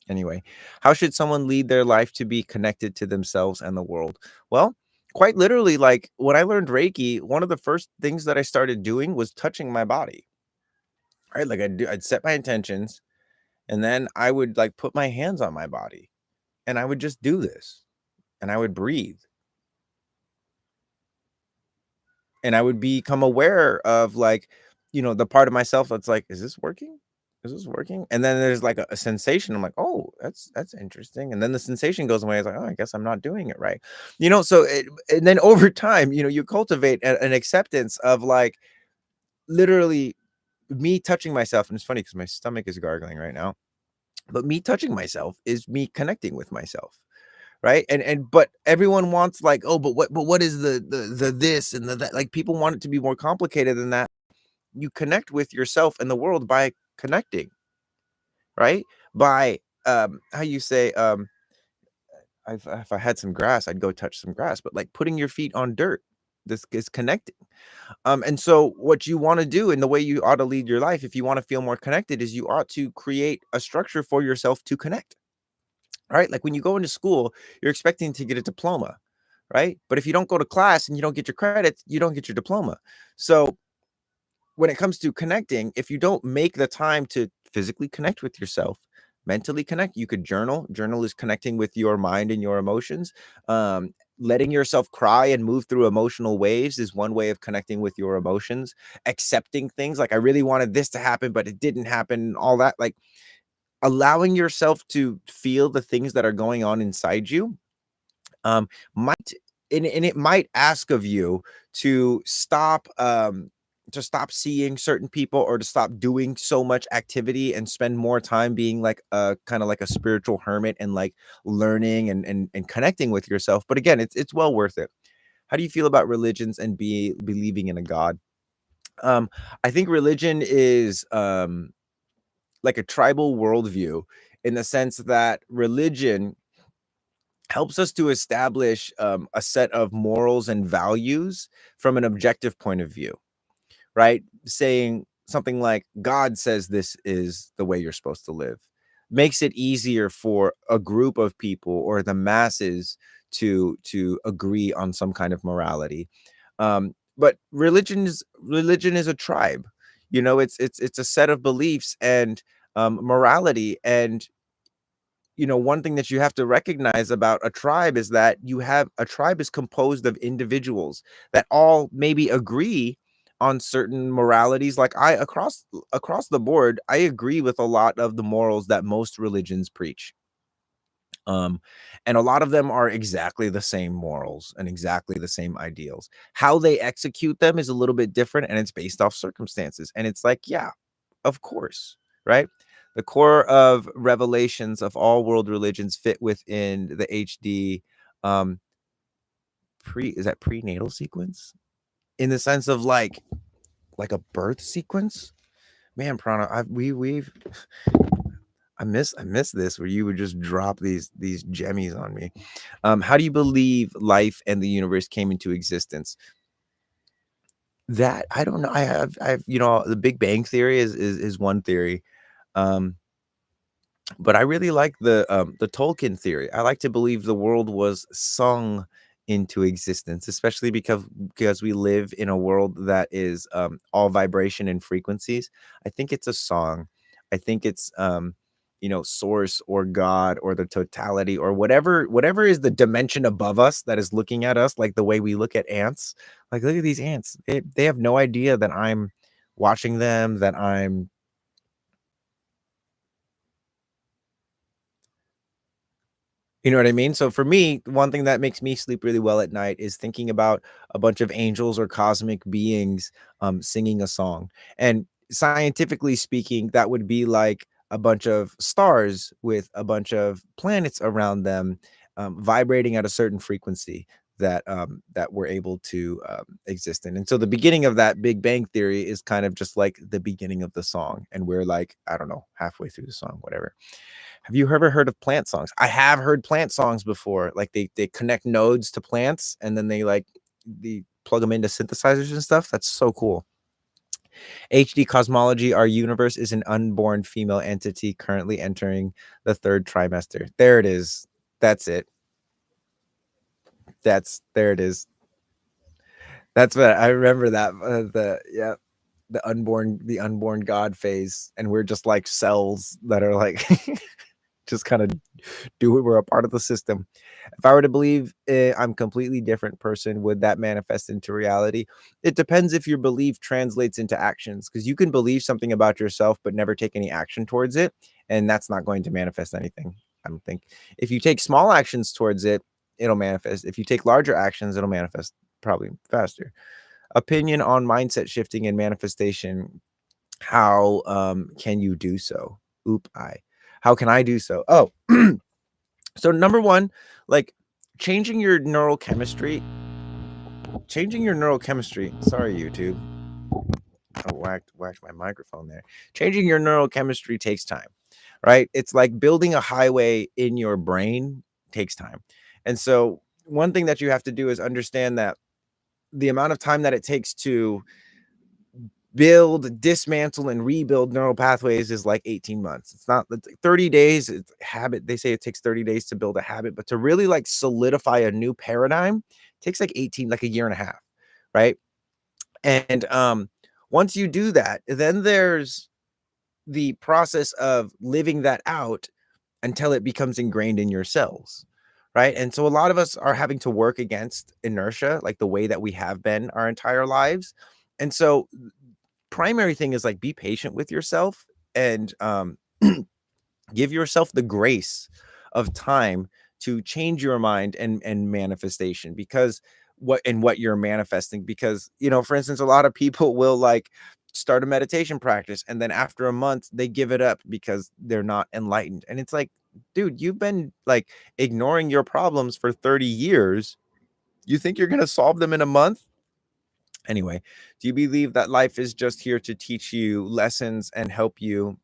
Anyway, how should someone lead their life to be connected to themselves and the world? Well, quite literally, like when I learned Reiki, one of the first things that I started doing was touching my body. Right? Like I'd set my intentions and then I would like put my hands on my body and I would just do this and I would breathe and I would become aware of like, the part of myself that's like, is this working? Is this working? And then there's like a sensation. I'm like, oh, that's interesting. And then the sensation goes away. It's like, oh, I guess I'm not doing it right. And then over time, you cultivate an acceptance of like literally me touching myself. And it's funny because my stomach is gargling right now. But me touching myself is me connecting with myself, right? And but everyone wants like, oh, but what is the this and the that? Like people want it to be more complicated than that. You connect with yourself and the world by connecting, right? By how you say if I had some grass, I'd go touch some grass, but like putting your feet on dirt, this is connecting. And so what you want to do and the way you ought to lead your life if you want to feel more connected is you ought to create a structure for yourself to connect. Right? Like when you go into school, you're expecting to get a diploma, right? But if you don't go to class and you don't get your credits, you don't get your diploma. So when it comes to connecting, if you don't make the time to physically connect with yourself, mentally connect, you could journal. Journal is connecting with your mind and your emotions. Letting yourself cry and move through emotional waves is one way of connecting with your emotions. Accepting things like I really wanted this to happen, but it didn't happen. All that, like allowing yourself to feel the things that are going on inside you might and it might ask of you to stop seeing certain people or to stop doing so much activity and spend more time being like a kind of like a spiritual hermit and like learning and connecting with yourself. But again, it's well worth it. How do you feel about religions and believing in a god? I think religion is like a tribal worldview in the sense that religion helps us to establish a set of morals and values from an objective point of view, right? Saying something like, God says this is the way you're supposed to live, makes it easier for a group of people or the masses to agree on some kind of morality. But religion is a tribe. It's a set of beliefs and morality. And one thing that you have to recognize about a tribe is that a tribe is composed of individuals that all maybe agree on certain moralities. Like across the board, I agree with a lot of the morals that most religions preach. Um, and a lot of them are exactly the same morals and exactly the same ideals. How they execute them is a little bit different and it's based off circumstances. And it's like, yeah, of course, right? The core of revelations of all world religions fit within the HD um is that prenatal sequence? In the sense of like a birth sequence? Man, Prana, we've I miss this where you would just drop these jemmies on me. How do you believe life and the universe came into existence? That I don't know. I have the Big Bang theory is one theory. Um, but I really like the Tolkien theory. I like to believe the world was sung into existence, especially because we live in a world that is all vibration and frequencies. I think it's a song. I think it's source or God or the totality or whatever is the dimension above us that is looking at us like the way we look at ants. Like look at these ants. They have no idea that I'm watching them, that I'm. You know what I mean? So for me, one thing that makes me sleep really well at night is thinking about a bunch of angels or cosmic beings singing a song. And scientifically speaking, that would be like a bunch of stars with a bunch of planets around them vibrating at a certain frequency that we're able to exist in. And so the beginning of that Big Bang theory is kind of just like the beginning of the song, and we're like, I don't know, halfway through the song, whatever. Have you ever heard of plant songs? I have heard plant songs before. Like they connect nodes to plants and then they plug them into synthesizers and stuff. That's so cool. HD cosmology, our universe is an unborn female entity currently entering the third trimester. There it is. That's it. There it is. That's what I remember that the unborn god phase, and we're just like cells that are like just kind of do it. We're a part of the system. If I were to believe I'm completely different person, would that manifest into reality? It depends if your belief translates into actions, because you can believe something about yourself but never take any action towards it, and that's not going to manifest anything. I don't think. If you take small actions towards it, it'll manifest. If you take larger actions, it'll manifest probably faster. Opinion on mindset shifting and manifestation. How can you do so? How can I do so? Oh, so number one, like changing your neurochemistry. Sorry, YouTube. I whacked my microphone there. Changing your neurochemistry takes time, right? It's like building a highway in your brain takes time. And so one thing that you have to do is understand that the amount of time that it takes to build, dismantle, and rebuild neural pathways is like 18 months. It's not 30 days. It's habit. They say it takes 30 days to build a habit, but to really like solidify a new paradigm takes like 18, like a year and a half, right? And once you do that, then there's the process of living that out until it becomes ingrained in your cells, right? And so a lot of us are having to work against inertia, like the way that we have been our entire lives. And so primary thing is like be patient with yourself and give yourself the grace of time to change your mind and manifestation, because what you're manifesting, because for instance, a lot of people will like start a meditation practice and then after a month they give it up because they're not enlightened. And it's like, dude, you've been like ignoring your problems for 30 years. You think you're going to solve them in a month? Anyway, do you believe that life is just here to teach you lessons and help you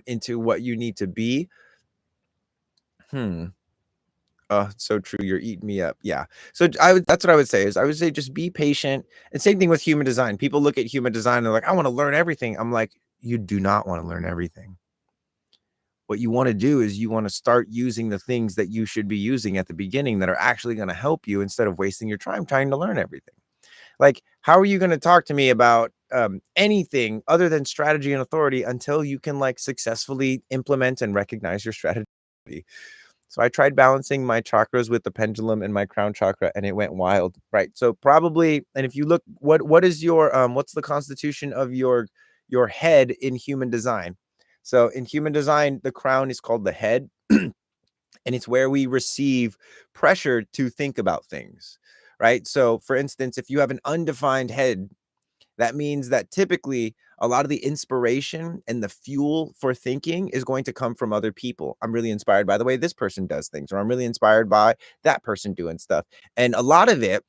into what you need to be? Hmm. Oh, so true. You're eating me up. Yeah. So that's what I would say is I would say just be patient. And same thing with human design. People look at human design and they're like, I want to learn everything. I'm like, you do not want to learn everything. What you want to do is you want to start using the things that you should be using at the beginning that are actually going to help you, instead of wasting your time trying to learn everything. Like, how are you going to talk to me about anything other than strategy and authority until you can like successfully implement and recognize your strategy? So I tried balancing my chakras with the pendulum and my crown chakra, and it went wild, right? So probably, and if you look, what is your what's the constitution of your head in human design? So in human design, the crown is called the head, and it's where we receive pressure to think about things, right? So for instance, if you have an undefined head, That means that typically a lot of the inspiration and the fuel for thinking is going to come from other people. I'm really inspired by the way this person does things, or I'm really inspired by that person doing stuff. And a lot of it,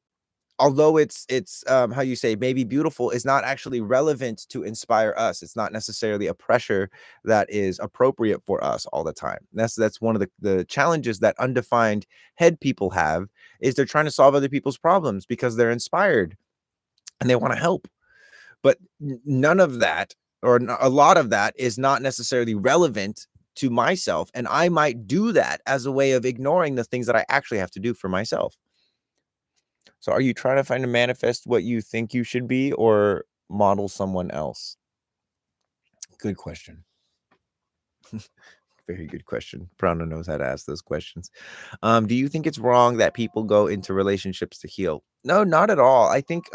although it's how you say, maybe beautiful, is not actually relevant to inspire us. It's not necessarily a pressure that is appropriate for us all the time. That's one of the challenges that undefined head people have, is they're trying to solve other people's problems because they're inspired and they want to help. But none of that, or a lot of that, is not necessarily relevant to myself, and I might do that as a way of ignoring the things that I actually have to do for myself. So are you trying to find to manifest what you think you should be, or model someone else? Good question. Very good question. Prana knows how to ask those questions. Do you think it's wrong that people go into relationships to heal? No, not at all. I think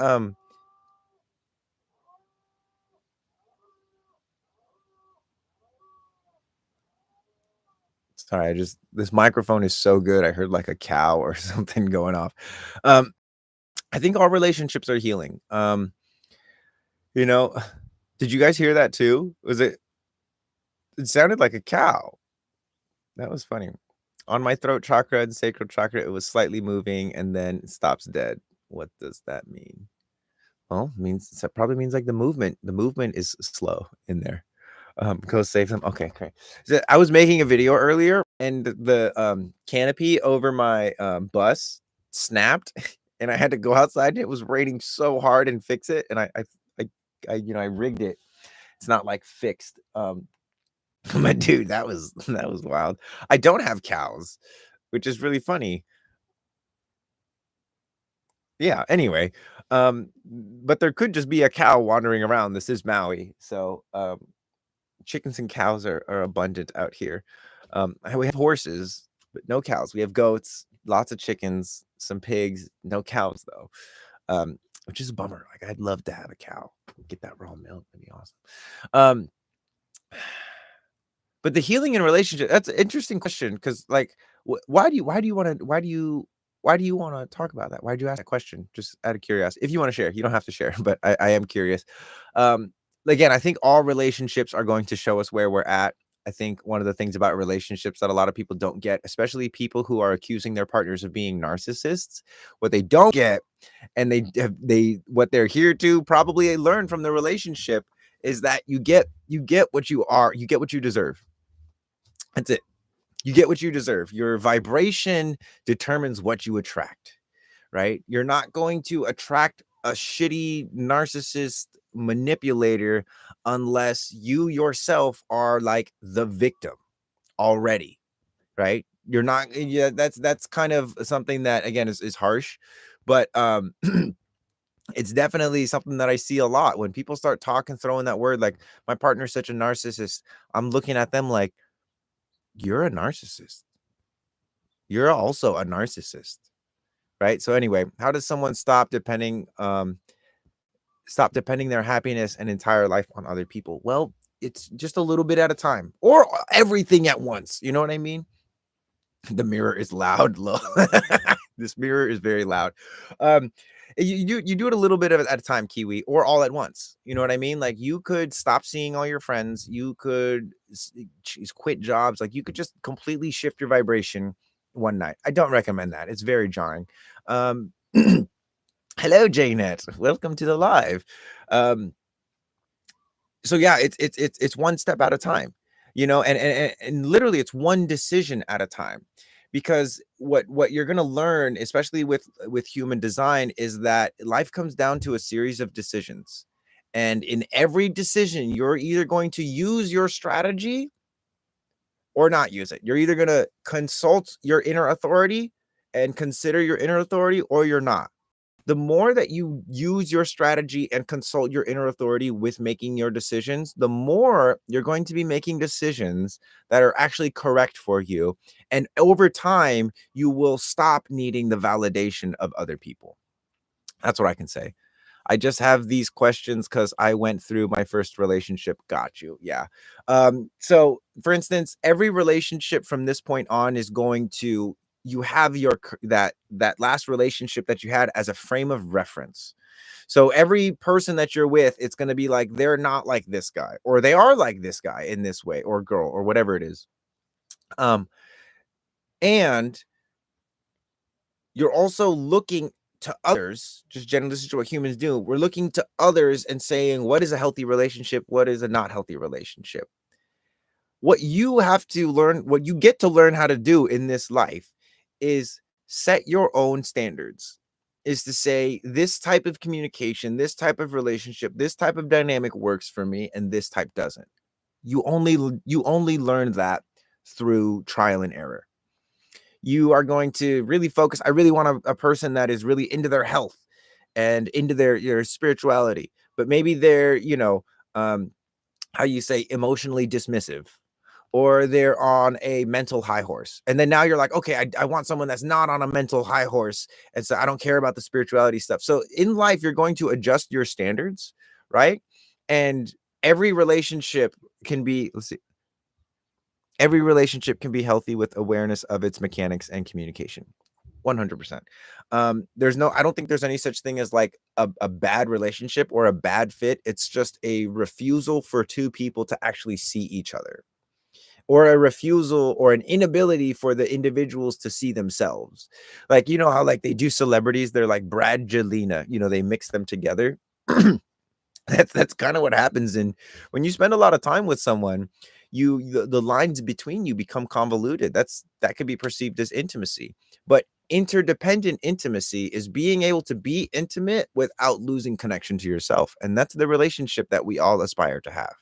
sorry, I just this microphone is so good. I heard like a cow or something going off. Um, I think all relationships are healing. You know, did you guys hear that too? It sounded like a cow. That was funny. On my throat chakra and sacral chakra, it was slightly moving and then it stops dead. What does that mean? Well, it means that probably means like the movement is slow in there. Go save them. Okay, great. So I was making a video earlier and the canopy over my bus snapped and I had to go outside and it was raining so hard and fix it. And I rigged it. It's not like fixed. But dude, that was wild. I don't have cows, which is really funny. Yeah, anyway, but there could just be a cow wandering around. This is Maui, so, chickens and cows are abundant out here. We have horses, but no cows. We have goats, lots of chickens, some pigs, no cows though, which is a bummer. Like, I'd love to have a cow, get that raw milk, that'd be awesome. Um But the healing in relationship, that's an interesting question because, like, why do you wanna talk about that? Why'd you ask that question? Just out of curiosity. If you wanna share, you don't have to share, but I am curious. Um, again, I think all relationships are going to show us where we're at. I think one of the things about relationships that a lot of people don't get, especially people who are accusing their partners of being narcissists, what they don't get, and they what they're here to probably learn from the relationship, is that you get what you are, you get what you deserve. That's it. You get what you deserve. Your vibration determines what you attract, right? You're not going to attract a shitty narcissist manipulator unless you yourself are like the victim already, right? You're not, yeah, that's kind of something that again is harsh, but it's definitely something that I see a lot when people start talking, throwing that word like my partner's such a narcissist. I'm looking at them like, you're a narcissist. You're also a narcissist, right? So anyway, how does someone stop depending their happiness and entire life on other people? Well, it's just a little bit at a time or everything at once. You know what I mean? The mirror is loud. This mirror is very loud. Um, you do it a little bit of it at a time, Kiwi, or all at once. You know what I mean? Like you could stop seeing all your friends. You could quit jobs. Like you could just completely shift your vibration one night. I don't recommend that. It's very jarring. Um, hello, Janet. Welcome to the live. Um, so yeah, it's one step at a time, you know, and literally it's one decision at a time. Because what you're going to learn, especially with human design, is that life comes down to a series of decisions, and in every decision you're either going to use your strategy or not use it. You're either going to consult your inner authority and consider your inner authority, or you're not. The more that you use your strategy and consult your inner authority with making your decisions, the more you're going to be making decisions that are actually correct for you. And over time, you will stop needing the validation of other people. That's what I can say. I just have these questions because I went through my first relationship. Got you. Yeah. So, for instance, every relationship from this point on is going to you have that last relationship that you had as a frame of reference. So every person that you're with, it's going to be like they're not like this guy, or they are like this guy in this way, or girl, or whatever it is. Um, and you're also looking to others, just generally, this is what humans do. We're looking to others and saying, what is a healthy relationship? What is a not healthy relationship? What you have to learn, what you get to learn how to do in this life is set your own standards. Is to say, this type of communication, this type of relationship, this type of dynamic works for me, and this type doesn't. You only learn that through trial and error. You are going to really focus. I really want a person that is really into their health and into their spirituality, but maybe they're, um, how you say, emotionally dismissive, or they're on a mental high horse. And then now you're like, okay, I want someone that's not on a mental high horse. And so I don't care about the spirituality stuff. So in life, you're going to adjust your standards, right? And every relationship can be, let's see, every relationship can be healthy with awareness of its mechanics and communication. 100%. I don't think there's any such thing as like a bad relationship or a bad fit. It's just a refusal for two people to actually see each other, or a refusal or an inability for the individuals to see themselves. Like, you know how like they do celebrities, they're like Brad Jelena, they mix them together. That's kind of what happens when you spend a lot of time with someone. The lines between you become convoluted. That could be perceived as intimacy, but interdependent intimacy is being able to be intimate without losing connection to yourself, and that's the relationship that we all aspire to have.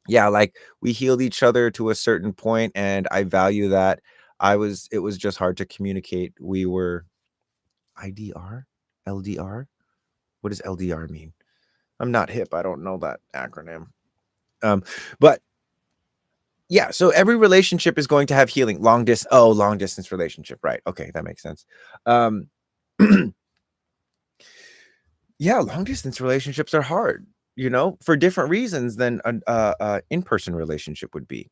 Yeah, like we healed each other to a certain point, and I value that. It was just hard to communicate. We were IDR, LDR. What does LDR mean? I'm not hip. I don't know that acronym. Um, but yeah, so every relationship is going to have healing. Long distance relationship, right? Okay, that makes sense. Um, yeah, long distance relationships are hard, for different reasons than an in-person relationship would be.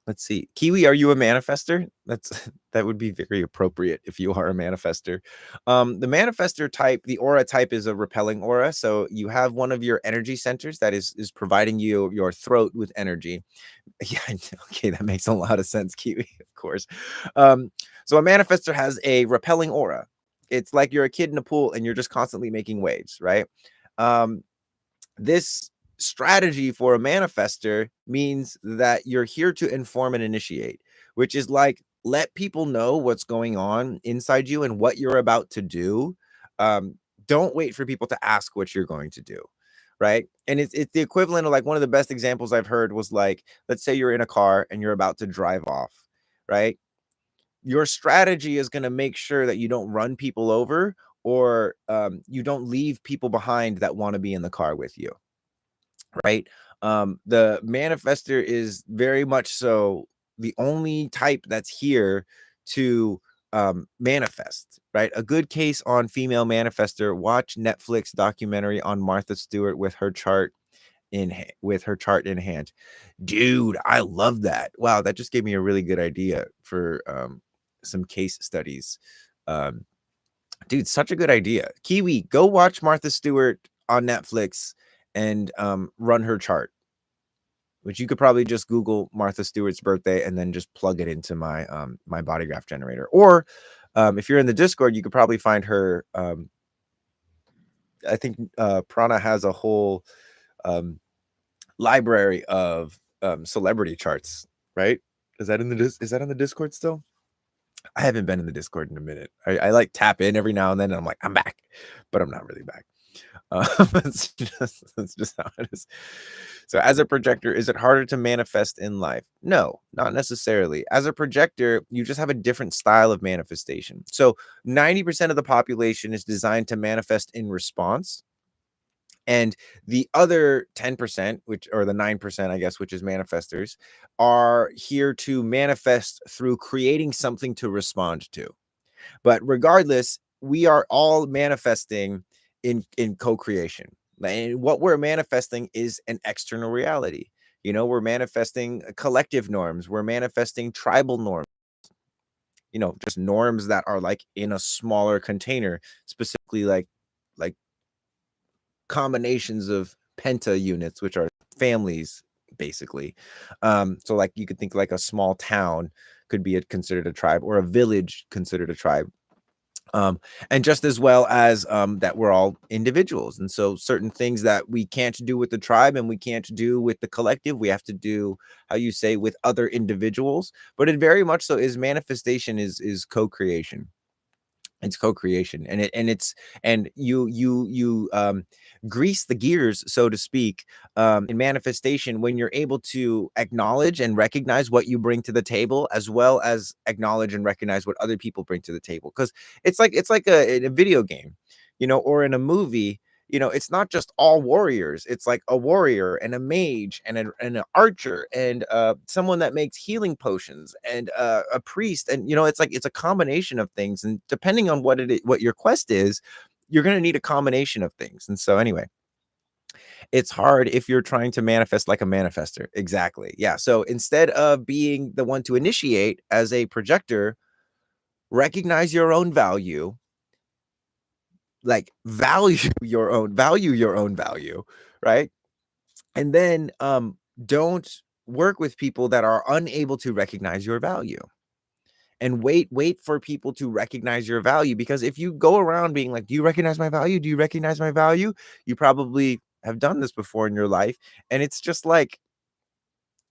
Let's see. Kiwi, are you a manifester? That would be very appropriate if you are a manifester. The manifester type, the aura type, is a repelling aura. So you have one of your energy centers that is providing you your throat with energy. Yeah, okay, that makes a lot of sense, Kiwi, of course. So a manifester has a repelling aura. It's like you're a kid in a pool and you're just constantly making waves, right? Um, this strategy for a manifester means that you're here to inform and initiate, which is like, let people know what's going on inside you and what you're about to do. Um, don't wait for people to ask what you're going to do. Right. And it's the equivalent of, like, one of the best examples I've heard was like, let's say you're in a car and you're about to drive off. Right. Your strategy is going to make sure that you don't run people over, or you don't leave people behind that want to be in the car with you. Right? The manifester is very much so the only type that's here to manifest, right? A good case on female manifester: watch Netflix documentary on Martha Stewart with her chart in hand. Dude, I love that. Wow, that just gave me a really good idea for some case studies. Um, Dude, such a good idea. Kiwi, go watch Martha Stewart on Netflix and run her chart, which you could probably just Google Martha Stewart's birthday and then just plug it into my body graph generator. Or if you're in the Discord, you could probably find her. I think Prana has a whole library of celebrity charts, right? Is that on the Discord still? I haven't been in the Discord in a minute. I like tap in every now and then, and I'm like, I'm back, but I'm not really back. That's just how it is. So as a projector, is it harder to manifest in life? No, not necessarily. As a projector, you just have a different style of manifestation. So 90% of the population is designed to manifest in response. And the other 10%, or the 9%, I guess, which is manifestors, are here to manifest through creating something to respond to. But regardless, we are all manifesting in co-creation. And what we're manifesting is an external reality. We're manifesting collective norms. We're manifesting tribal norms. just norms that are like in a smaller container, specifically like combinations of penta units, which are families basically. So like you could think like a small town could be considered a tribe, or a village considered a tribe. um and just as well as that we're all individuals, and so certain things that we can't do with the tribe and we can't do with the collective, we have to do, how you say, with other individuals. But it very much so is manifestation, is co-creation. It's co-creation, and you grease the gears, so to speak, in manifestation, when you're able to acknowledge and recognize what you bring to the table, as well as acknowledge and recognize what other people bring to the table. Because it's like in a video game, or in a movie. It's not just all warriors. It's like a warrior and a mage and an archer and someone that makes healing potions and a priest. And it's a combination of things. And depending on what your quest is, you're going to need a combination of things. And so anyway, it's hard if you're trying to manifest like a manifester. Exactly. Yeah. So instead of being the one to initiate as a projector, recognize your own value, like value your own value, right? And then don't work with people that are unable to recognize your value. And wait for people to recognize your value, because if you go around being like, do you recognize my value, do you recognize my value, you probably have done this before in your life. And it's just like,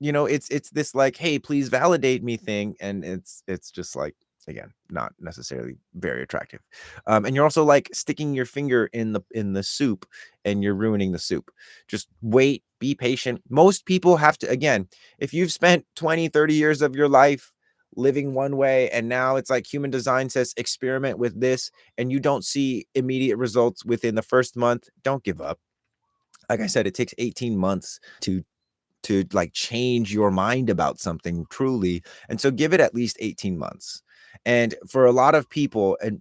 it's this like, hey, please validate me thing. And it's just like, again, not necessarily very attractive. And you're also like sticking your finger in the soup, and you're ruining the soup. Just wait, be patient. Most people have to, again, if you've spent 20-30 years of your life living one way, and now it's like human design says experiment with this, and you don't see immediate results within the first month, don't give up. Like I said, it takes 18 months to like change your mind about something truly. And so give it at least 18 months. And for a lot of people, and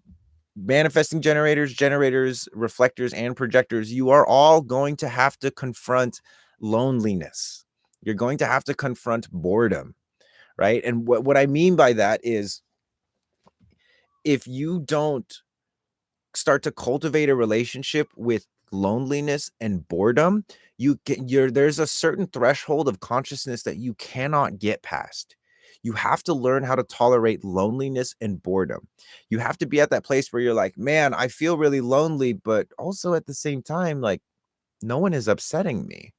manifesting generators, reflectors, and projectors, you are all going to have to confront loneliness. You're going to have to confront boredom, right? And what I mean by that is, if you don't start to cultivate a relationship with loneliness and boredom, there's a certain threshold of consciousness that you cannot get past. You have to learn how to tolerate loneliness and boredom. You have to be at that place where you're like, man, I feel really lonely, but also at the same time, like, no one is upsetting me.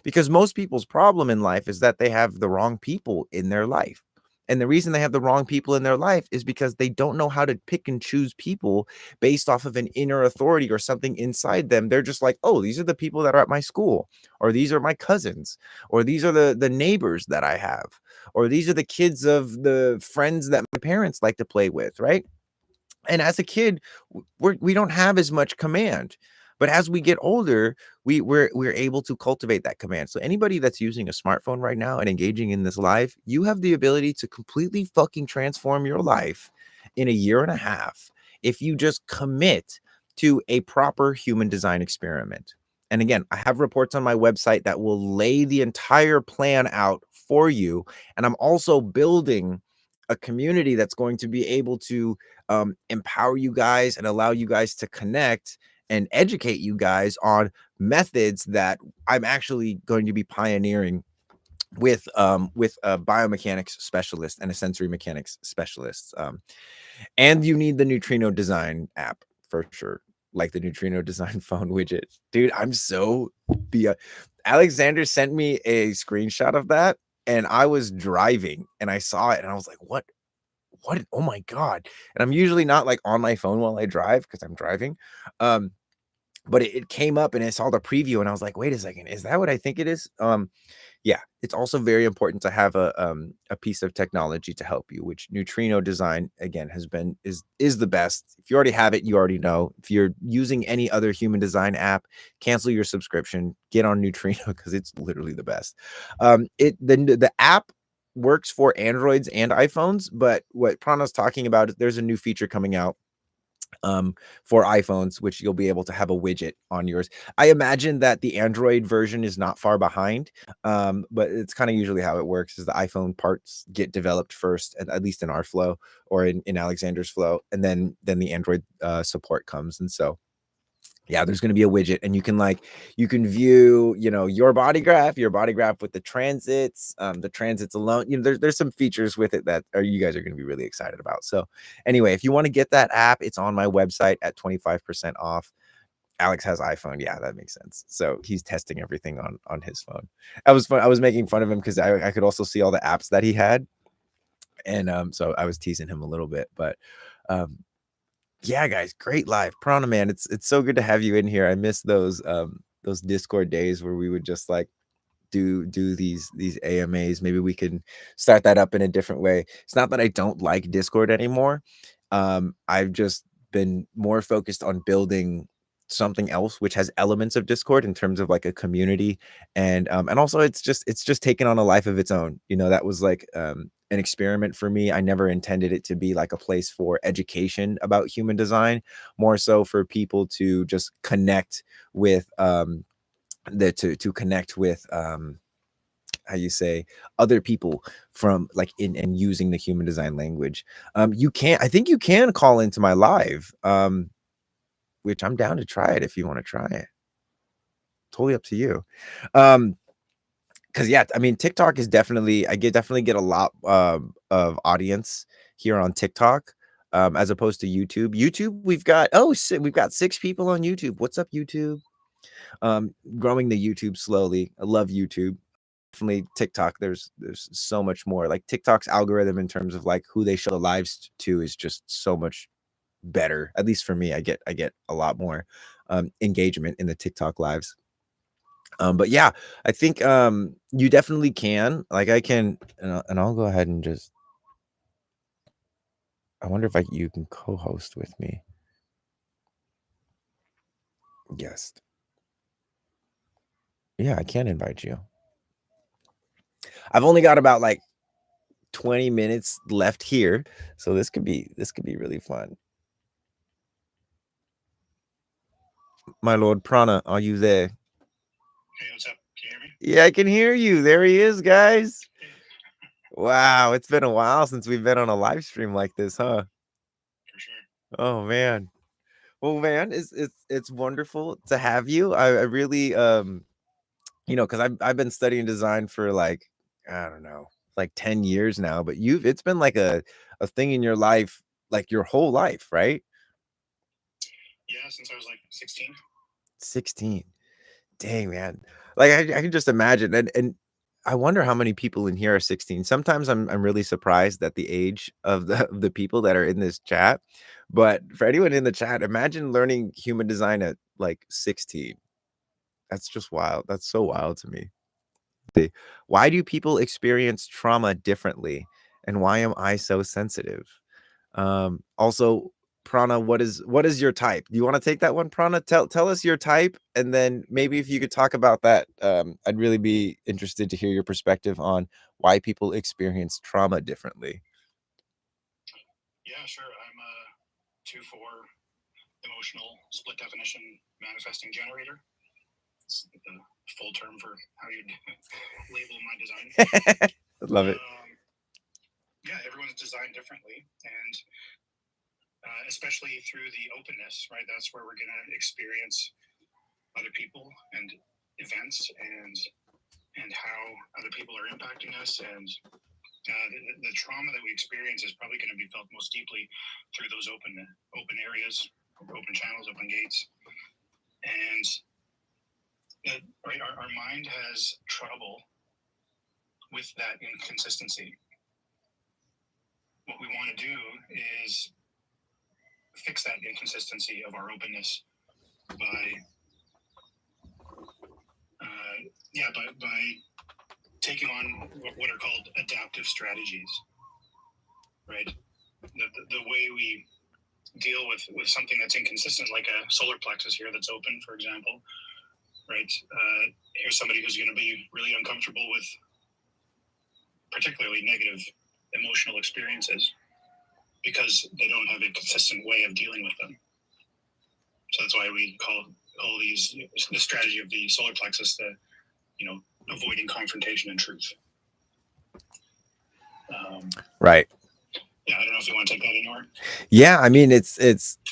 Because most people's problem in life is that they have the wrong people in their life. And the reason they have the wrong people in their life is because they don't know how to pick and choose people based off of an inner authority or something inside them. They're just like, oh, these are the people that are at my school, or these are my cousins, or these are the neighbors that I have, or these are the kids of the friends that my parents like to play with, right? And as a kid, we don't have as much command. But as we get older, we're able to cultivate that command. So anybody that's using a smartphone right now and engaging in this live, you have the ability to completely fucking transform your life in a year and a half if you just commit to a proper human design experiment. And again, I have reports on my website that will lay the entire plan out for you. And I'm also building a community that's going to be able to empower you guys and allow you guys to connect and educate you guys on methods that I'm actually going to be pioneering with a biomechanics specialist and a sensory mechanics specialist. And you need the neutrino design app for sure, like the neutrino design phone widget. Dude, I'm so Alexander sent me a screenshot of that, and I was driving and I saw it and I was like, what, oh my god. And I'm usually not like on my phone while I drive because I'm driving. But it came up and I saw the preview and I was like, wait a second, is that what I think it is? Yeah, it's also very important to have a piece of technology to help you, which neutrino design again is the best. If you already have it, you already know. If you're using any other human design app, cancel your subscription, get on neutrino because it's literally the best. The app works for Androids and iPhones, but what Prana's talking about is there's a new feature coming out um, for iPhones, which you'll be able to have a widget on yours. I imagine that the Android version is not far behind, but it's kind of usually how it works is the iPhone parts get developed first, at least in our flow or in Alexander's flow, and then the Android support comes. And so yeah, there's going to be a widget, and you can view, your body graph with the transits alone. There's some features with it that are you guys are going to be really excited about. So anyway, if you want to get that app, it's on my website at 25% off. Alex has iPhone. Yeah, that makes sense. So he's testing everything on his phone. That was fun. I was making fun of him because I could also see all the apps that he had, and so I was teasing him a little bit, but um yeah, guys, great live. Piranha Man, it's so good to have you in here. I miss those Discord days where we would just like do these AMAs. Maybe we can start that up in a different way. It's not that I don't like Discord anymore. I've just been more focused on building something else which has elements of Discord in terms of like a community, and also it's just taken on a life of its own. That was like an experiment for me. I never intended it to be like a place for education about human design, more so for people to just connect with to connect with how you say other people from like in and using the human design language. I think you can call into my live, which I'm down to try it if you want to try it. Totally up to you. Because yeah, I mean TikTok is definitely get a lot of audience here on TikTok, as opposed to YouTube. YouTube, we've got 6 people on YouTube. What's up, YouTube? Growing the YouTube slowly. I love YouTube. Definitely TikTok. There's so much more. Like TikTok's algorithm in terms of like who they show the lives to is just so much better. At least for me, I get a lot more engagement in the TikTok lives. But yeah, I think you definitely can. Like I can, and I'll go ahead and just. I wonder if you can co-host with me. Guest. Yeah, I can invite you. I've only got about like 20 minutes left here, so this could be really fun. My Lord Prana, are you there? Hey, what's up? Can you hear me? Yeah, I can hear you. There he is, guys. Wow, it's been a while since we've been on a live stream like this, huh? For sure. Oh man. Well, man, it's wonderful to have you. I really because I've been studying design for like, I don't know, like 10 years now, but it's been like a thing in your life, like your whole life, right? Yeah, since I was like 16. 16. Dang, man. Like I can just imagine, and I wonder how many people in here are 16. Sometimes I'm really surprised at the age of the people that are in this chat. But for anyone in the chat, imagine learning human design at like 16. That's just wild. That's so wild to me. Why do people experience trauma differently? And why am I so sensitive? Also, Prana, what is your type? Do you want to take that one, Prana? Tell us your type, and then maybe if you could talk about that, I'd really be interested to hear your perspective on why people experience trauma differently. Yeah, sure. I'm a 2-4 emotional split definition manifesting generator. It's the full term for how you'd label my design. Love it. Yeah, everyone's designed differently, and especially through the openness, right? That's where we're going to experience other people and events and how other people are impacting us, and the trauma that we experience is probably going to be felt most deeply through those open areas, open channels, open gates, and right, our mind has trouble with that inconsistency. What we want to do is fix that inconsistency of our openness by by taking on what are called adaptive strategies, right? The way we deal with something that's inconsistent, like a solar plexus here that's open, for example, right? Here's somebody who's going to be really uncomfortable with particularly negative emotional experiences. because they don't have a consistent way of dealing with them. So that's why we call these the strategy of the solar plexus the avoiding confrontation and truth. Right. Yeah, I don't know if you want to take that anywhere. Yeah, I mean it's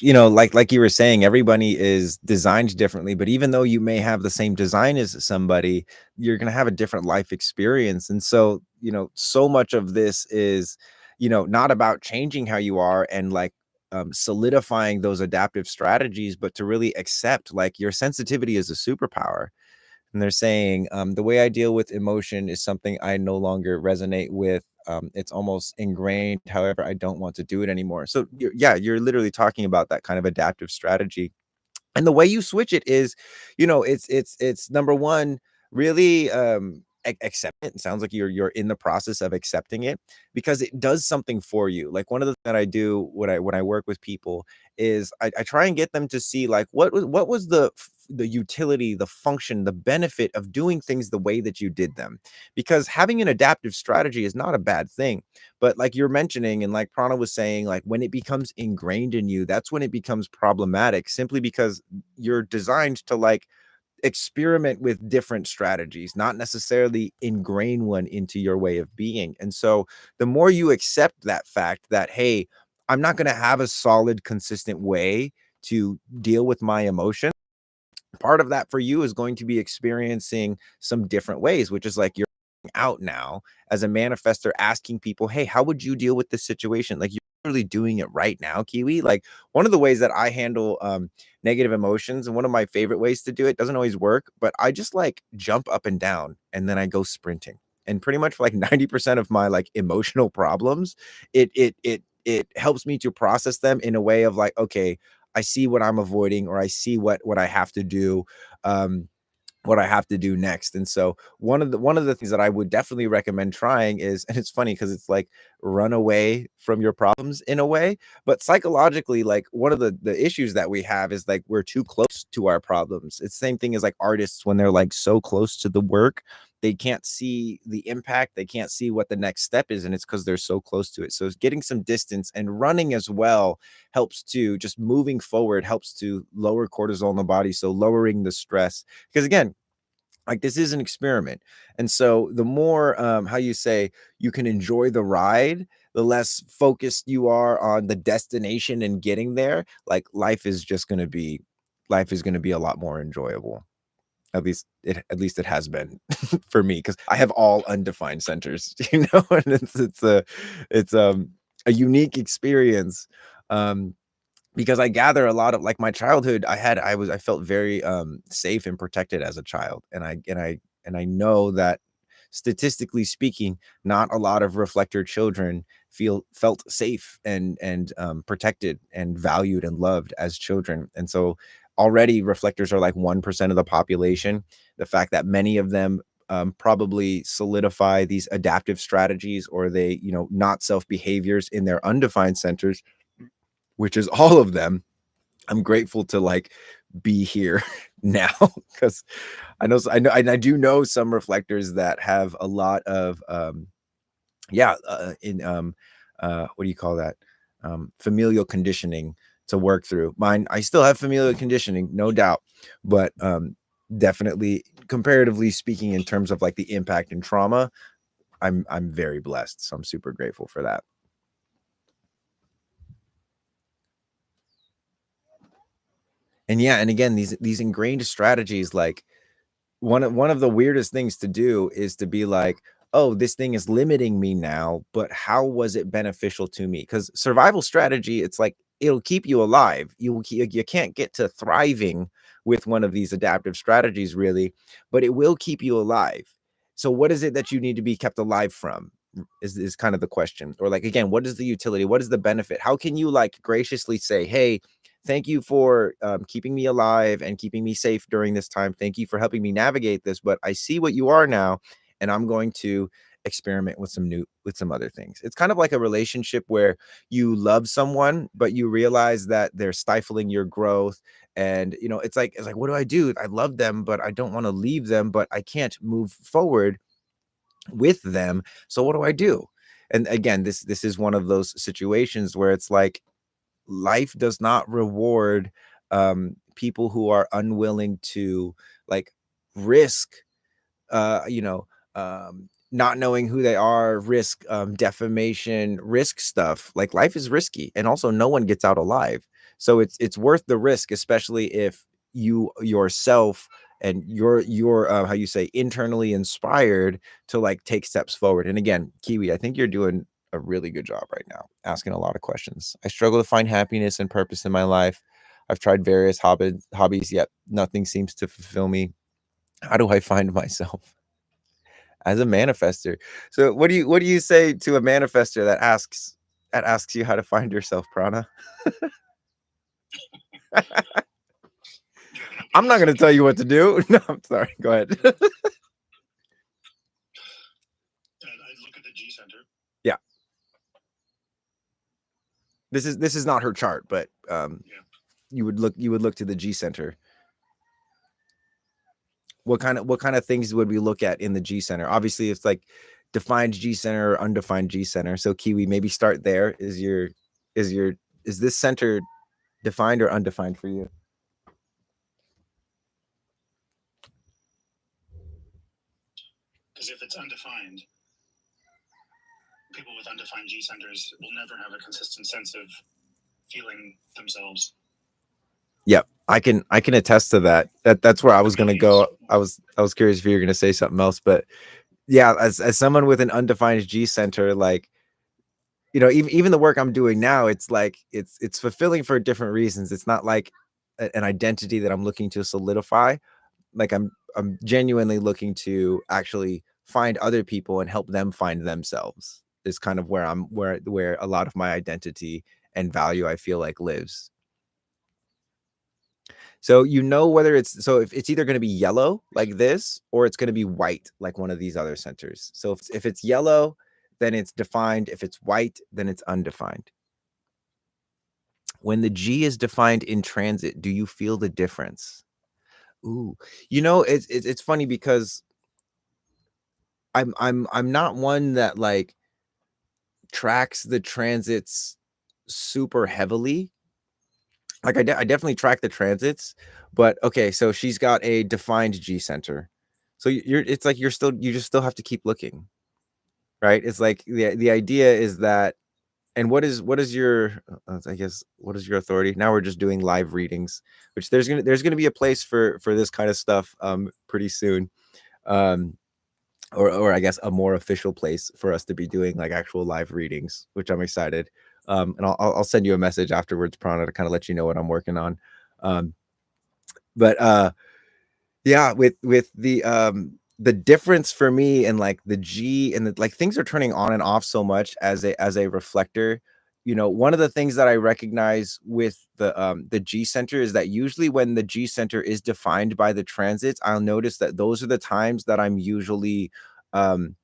like you were saying, everybody is designed differently, but even though you may have the same design as somebody, you're going to have a different life experience. And so, so much of this is, not about changing how you are and like solidifying those adaptive strategies, but to really accept like your sensitivity is a superpower. And they're saying the way I deal with emotion is something I no longer resonate with. It's almost ingrained. However, I don't want to do it anymore. So you're literally talking about that kind of adaptive strategy. And the way you switch it is, it's number one, really accept it. It sounds like you're in the process of accepting it because it does something for you. Like one of the things that I do when I work with people is I try and get them to see like what was the utility, the function, the benefit of doing things the way that you did them. Because having an adaptive strategy is not a bad thing. But like you're mentioning, and like Prana was saying, like when it becomes ingrained in you, that's when it becomes problematic, simply because you're designed to like experiment with different strategies, not necessarily ingrain one into your way of being. And so the more you accept that fact that, hey, I'm not going to have a solid, consistent way to deal with my emotion, part of that for you is going to be experiencing some different ways, which is like you're out now as a manifester asking people, hey, how would you deal with this situation? Like you're really doing it right now, Kiwi. Like one of the ways that I handle negative emotions, and one of my favorite ways to do it, doesn't always work, but I just like jump up and down and then I go sprinting. And pretty much for like 90% of my like emotional problems, it helps me to process them in a way of like, okay, I see what I'm avoiding, or I see what I have to do, what I have to do next. And so one of the things that I would definitely recommend trying is, and it's funny because it's like run away from your problems in a way, but psychologically, like one of the issues that we have is like we're too close to our problems. It's the same thing as like artists when they're like so close to the work, they can't see the impact, they can't see what the next step is, and it's because they're so close to it. So it's getting some distance and running as well helps to just moving forward, helps to lower cortisol in the body, so lowering the stress. Because again, like this is an experiment. And so the more how you say you can enjoy the ride, the less focused you are on the destination and getting there, like life is going to be a lot more enjoyable. At least it has been for me, because I have all undefined centers, and it's a unique experience. Because I gather a lot of like my childhood, I felt very safe and protected as a child. And I know that statistically speaking, not a lot of reflector children felt safe and protected and valued and loved as children. And so already reflectors are like 1% of the population. The fact that many of them probably solidify these adaptive strategies, or they, not self behaviors in their undefined centers, which is all of them. I'm grateful to like be here now, because I do know some reflectors that have a lot of in what do you call that, familial conditioning to work through. Mine, I still have familial conditioning, no doubt, but definitely, comparatively speaking, in terms of like the impact and trauma, I'm very blessed, so I'm super grateful for that. And yeah, and again, these ingrained strategies, like one of the weirdest things to do is to be like, oh, this thing is limiting me now, but how was it beneficial to me? Because survival strategy, it's like it'll keep you alive. You can't get to thriving with one of these adaptive strategies, really, but it will keep you alive. So what is it that you need to be kept alive from? Is kind of the question. Or like, again, what is the utility? What is the benefit? How can you like graciously say, hey, thank you for keeping me alive and keeping me safe during this time. Thank you for helping me navigate this. But I see what you are now, and I'm going to experiment with some other things. It's kind of like a relationship where you love someone, but you realize that they're stifling your growth. And it's like, what do I do? I love them, but I don't want to leave them, but I can't move forward with them. So what do I do? And again, this is one of those situations where it's like life does not reward people who are unwilling to like risk you know, not knowing who they are, risk defamation, risk stuff. Like life is risky, and also no one gets out alive. So it's worth the risk, especially if you yourself and you're how you say internally inspired to like take steps forward. And again, Kiwi, I think you're doing a really good job right now, asking a lot of questions. I struggle to find happiness and purpose in my life. I've tried various hobbies, yet nothing seems to fulfill me. How do I find myself as a manifester? So what do you say to a manifester that asks you how to find yourself, Prana? Do you have an open I'm not G going to center? tell you what to do. No, I'm sorry. Go ahead. I look at the G center. Yeah. This is not her chart, but Yeah. you would look to the G center. What kind of things would we look at in the G center? Obviously, it's like defined G center or undefined G center. So Kiwi, maybe start there. Is your is this center defined or undefined for you? Because if it's undefined, people with undefined G centers will never have a consistent sense of feeling themselves. Yep. I can attest to that. That's where I was gonna go. I was curious if you were gonna say something else, but yeah, as someone with an undefined G center, like even the work I'm doing now, it's like it's fulfilling for different reasons. It's not like an identity that I'm looking to solidify. Like I'm genuinely looking to actually find other people and help them find themselves. Is kind of where a lot of my identity and value I feel like lives. So whether if it's either going to be yellow like this or it's going to be white like one of these other centers. So if it's yellow, then it's defined. If it's white, then it's undefined. When the G is defined in transit, do you feel the difference? Ooh, it's funny because I'm not one that like tracks the transits super heavily. Like I definitely track the transits, but okay, so she's got a defined G center. So you're it's like you just still have to keep looking, right? It's like the idea is that and what is your I guess what is your authority? Now we're just doing live readings, which there's gonna be a place for this kind of stuff pretty soon. Um or I guess a more official place for us to be doing like actual live readings, which I'm excited. And I'll send you a message afterwards, Prana, to kind of let you know what I'm working on. Um, but yeah, with the difference for me and like the G and like things are turning on and off so much as a reflector. One of the things that I recognize with the G center is that usually when the G center is defined by the transits, I'll notice that those are the times that I'm usually um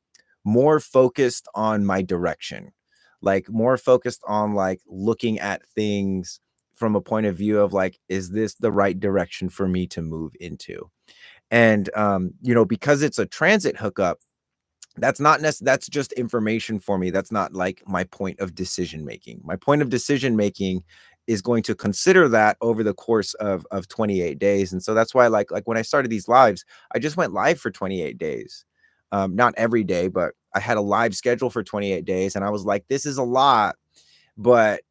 more focused on my direction, like more focused on like looking at things from a point of view of like, is this the right direction for me to move into? And because it's a transit hookup, that's just information for me. That's not like my point of decision making. My point of decision making is going to consider that over the course of 28 days. And so that's why like when I started these lives, I just went live for 28 days. Not every day, but I had a live schedule for 28 days and I was like, this is a lot, but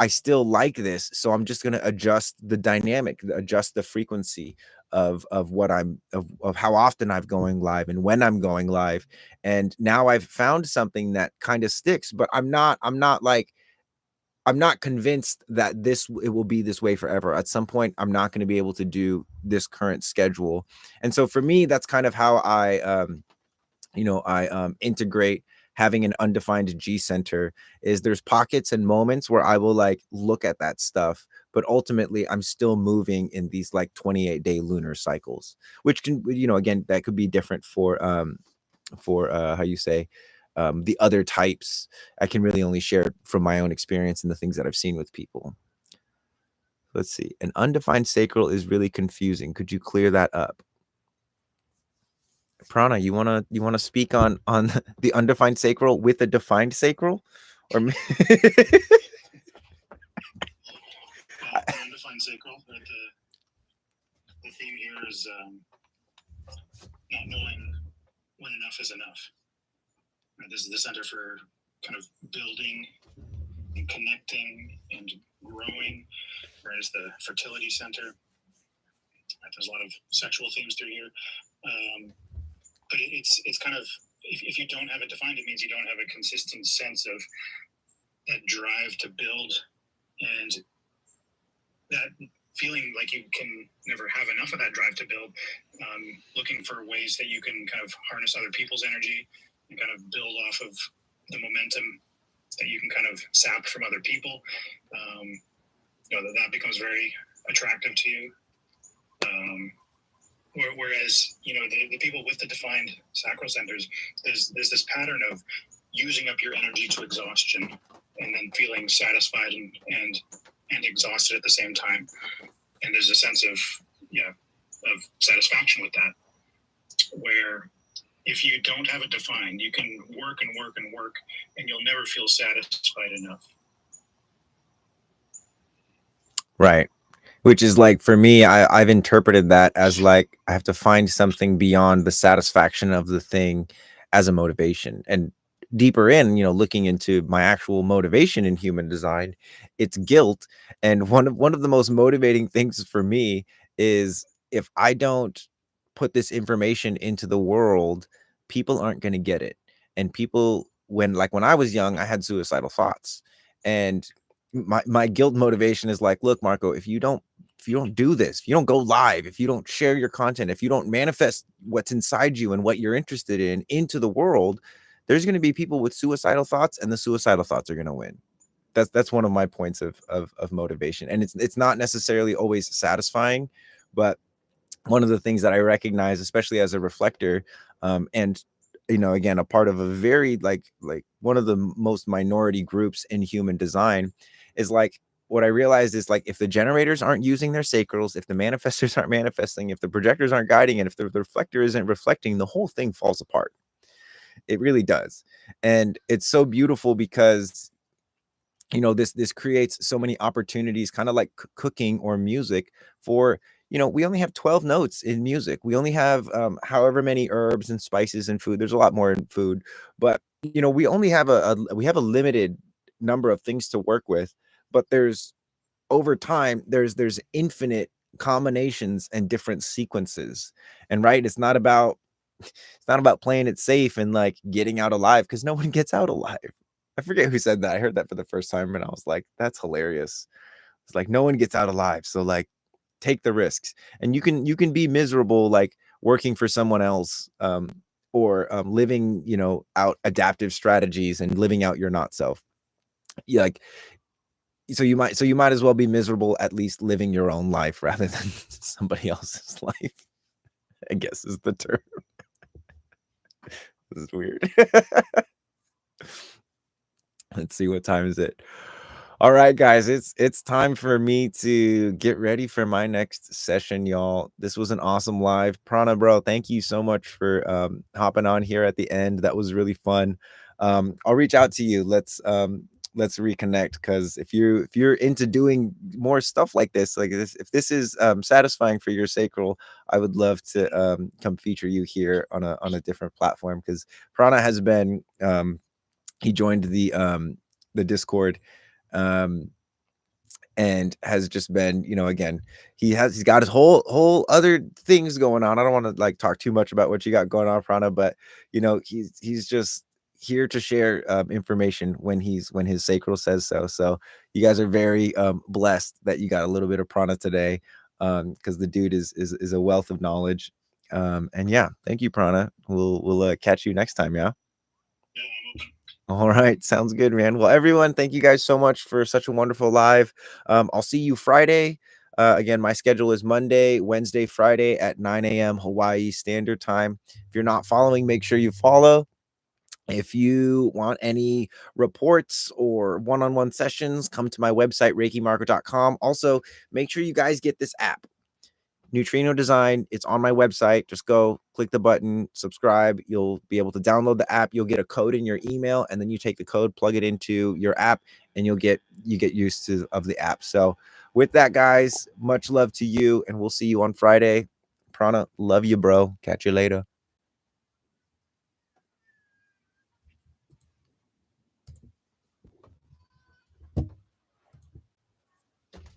I still like this, so I'm just gonna adjust the dynamic, adjust the frequency of what of how often I'm going live and when I'm going live. And now I've found something that kind of sticks, but I'm not convinced that it will be this way forever. At some point, I'm not going to be able to do this current schedule. And so for me, that's kind of how I integrate having an undefined G center. Is there's pockets and moments where I will like look at that stuff, but ultimately I'm still moving in these like 28-day lunar cycles, which can, again, that could be different for how you say the other types. I can really only share from my own experience and the things that I've seen with people. Let's see. An undefined sacral is really confusing. Could you clear that up? Prana, you wanna speak on the undefined sacral with a defined sacral, or The undefined sacral. The theme here is not knowing when enough is enough. This is the center for kind of building and connecting and growing, whereas the fertility center. There's a lot of sexual themes through here, but it's kind of, if you don't have it defined, it means you don't have a consistent sense of that drive to build, and that feeling like you can never have enough of that drive to build, looking for ways that you can kind of harness other people's energy and kind of build off of the momentum that you can kind of sap from other people. That becomes very attractive to you. Whereas, the people with the defined sacral centers, there's this pattern of using up your energy to exhaustion and then feeling satisfied and exhausted at the same time. And there's a sense of satisfaction with that, where if you don't have it defined, you can work and work and work, and you'll never feel satisfied enough. right? Which is like, for me, I've interpreted that as like I have to find something beyond the satisfaction of the thing as a motivation. And deeper in, looking into my actual motivation in human design, it's guilt. And one of the most motivating things for me is, if I don't put this information into the world, people aren't going to get it. And people, when I was young, I had suicidal thoughts. And my guilt motivation is like, look, Marco, if you don't do this, if you don't go live, if you don't share your content, if you don't manifest what's inside you and what you're interested in into the world, there's going to be people with suicidal thoughts, and the suicidal thoughts are going to win. That's one of my points of motivation. And it's not necessarily always satisfying, but one of the things that I recognize, especially as a reflector, and again, a part of a very like one of the most minority groups in human design, is like, what I realized is, like, if the generators aren't using their sacrals, if the manifestors aren't manifesting, if the projectors aren't guiding it, if the reflector isn't reflecting, the whole thing falls apart. It really does. And it's so beautiful because this creates so many opportunities, kind of like cooking or music. For we only have 12 notes in music. We only have however many herbs and spices in food. There's a lot more in food, but we only have we have a limited number of things to work with. But there's over time, there's infinite combinations and different sequences. And right, it's not about playing it safe and like getting out alive, because no one gets out alive. I forget who said that. I heard that for the first time and I was like, that's hilarious. It's like, no one gets out alive. So like, take the risks. And you can be miserable, like working for someone else, or living, out adaptive strategies and living out your not self. Yeah, like, so you might as well be miserable at least living your own life rather than somebody else's life, I guess is the term. This is weird. Let's see, what time is it? All right, guys, it's time for me to get ready for my next session, y'all. This was an awesome live. Prana, bro, thank you so much for hopping on here at the end. That was really fun. I'll reach out to you. Let's reconnect, because if you're into doing more stuff like this, if this is satisfying for your sacral, I would love to come feature you here on a different platform, because Prana has been he joined the Discord, um and has just been, again, he's got his whole other things going on. I don't want to like talk too much about what you got going on, Prana, but he's just here to share information when his sacral says so. So you guys are very blessed that you got a little bit of Prana today, because the dude is a wealth of knowledge. And yeah, thank you, Prana. We'll catch you next time. Yeah. Yeah, I'm open. All right. Sounds good, man. Well, everyone, thank you guys so much for such a wonderful live. I'll see you Friday. Again, my schedule is Monday, Wednesday, Friday at 9 a.m. Hawaii Standard Time. If you're not following, make sure you follow. If you want any reports or one-on-one sessions, come to my website, reikimarco.com. Also, make sure you guys get this app. Neutrino Design. It's on my website. Just go click the button, subscribe. You'll be able to download the app. You'll get a code in your email, and then you take the code, plug it into your app, and you get used to of the app. So with that, guys, much love to you, and we'll see you on Friday. Prana, love you, bro. Catch you later.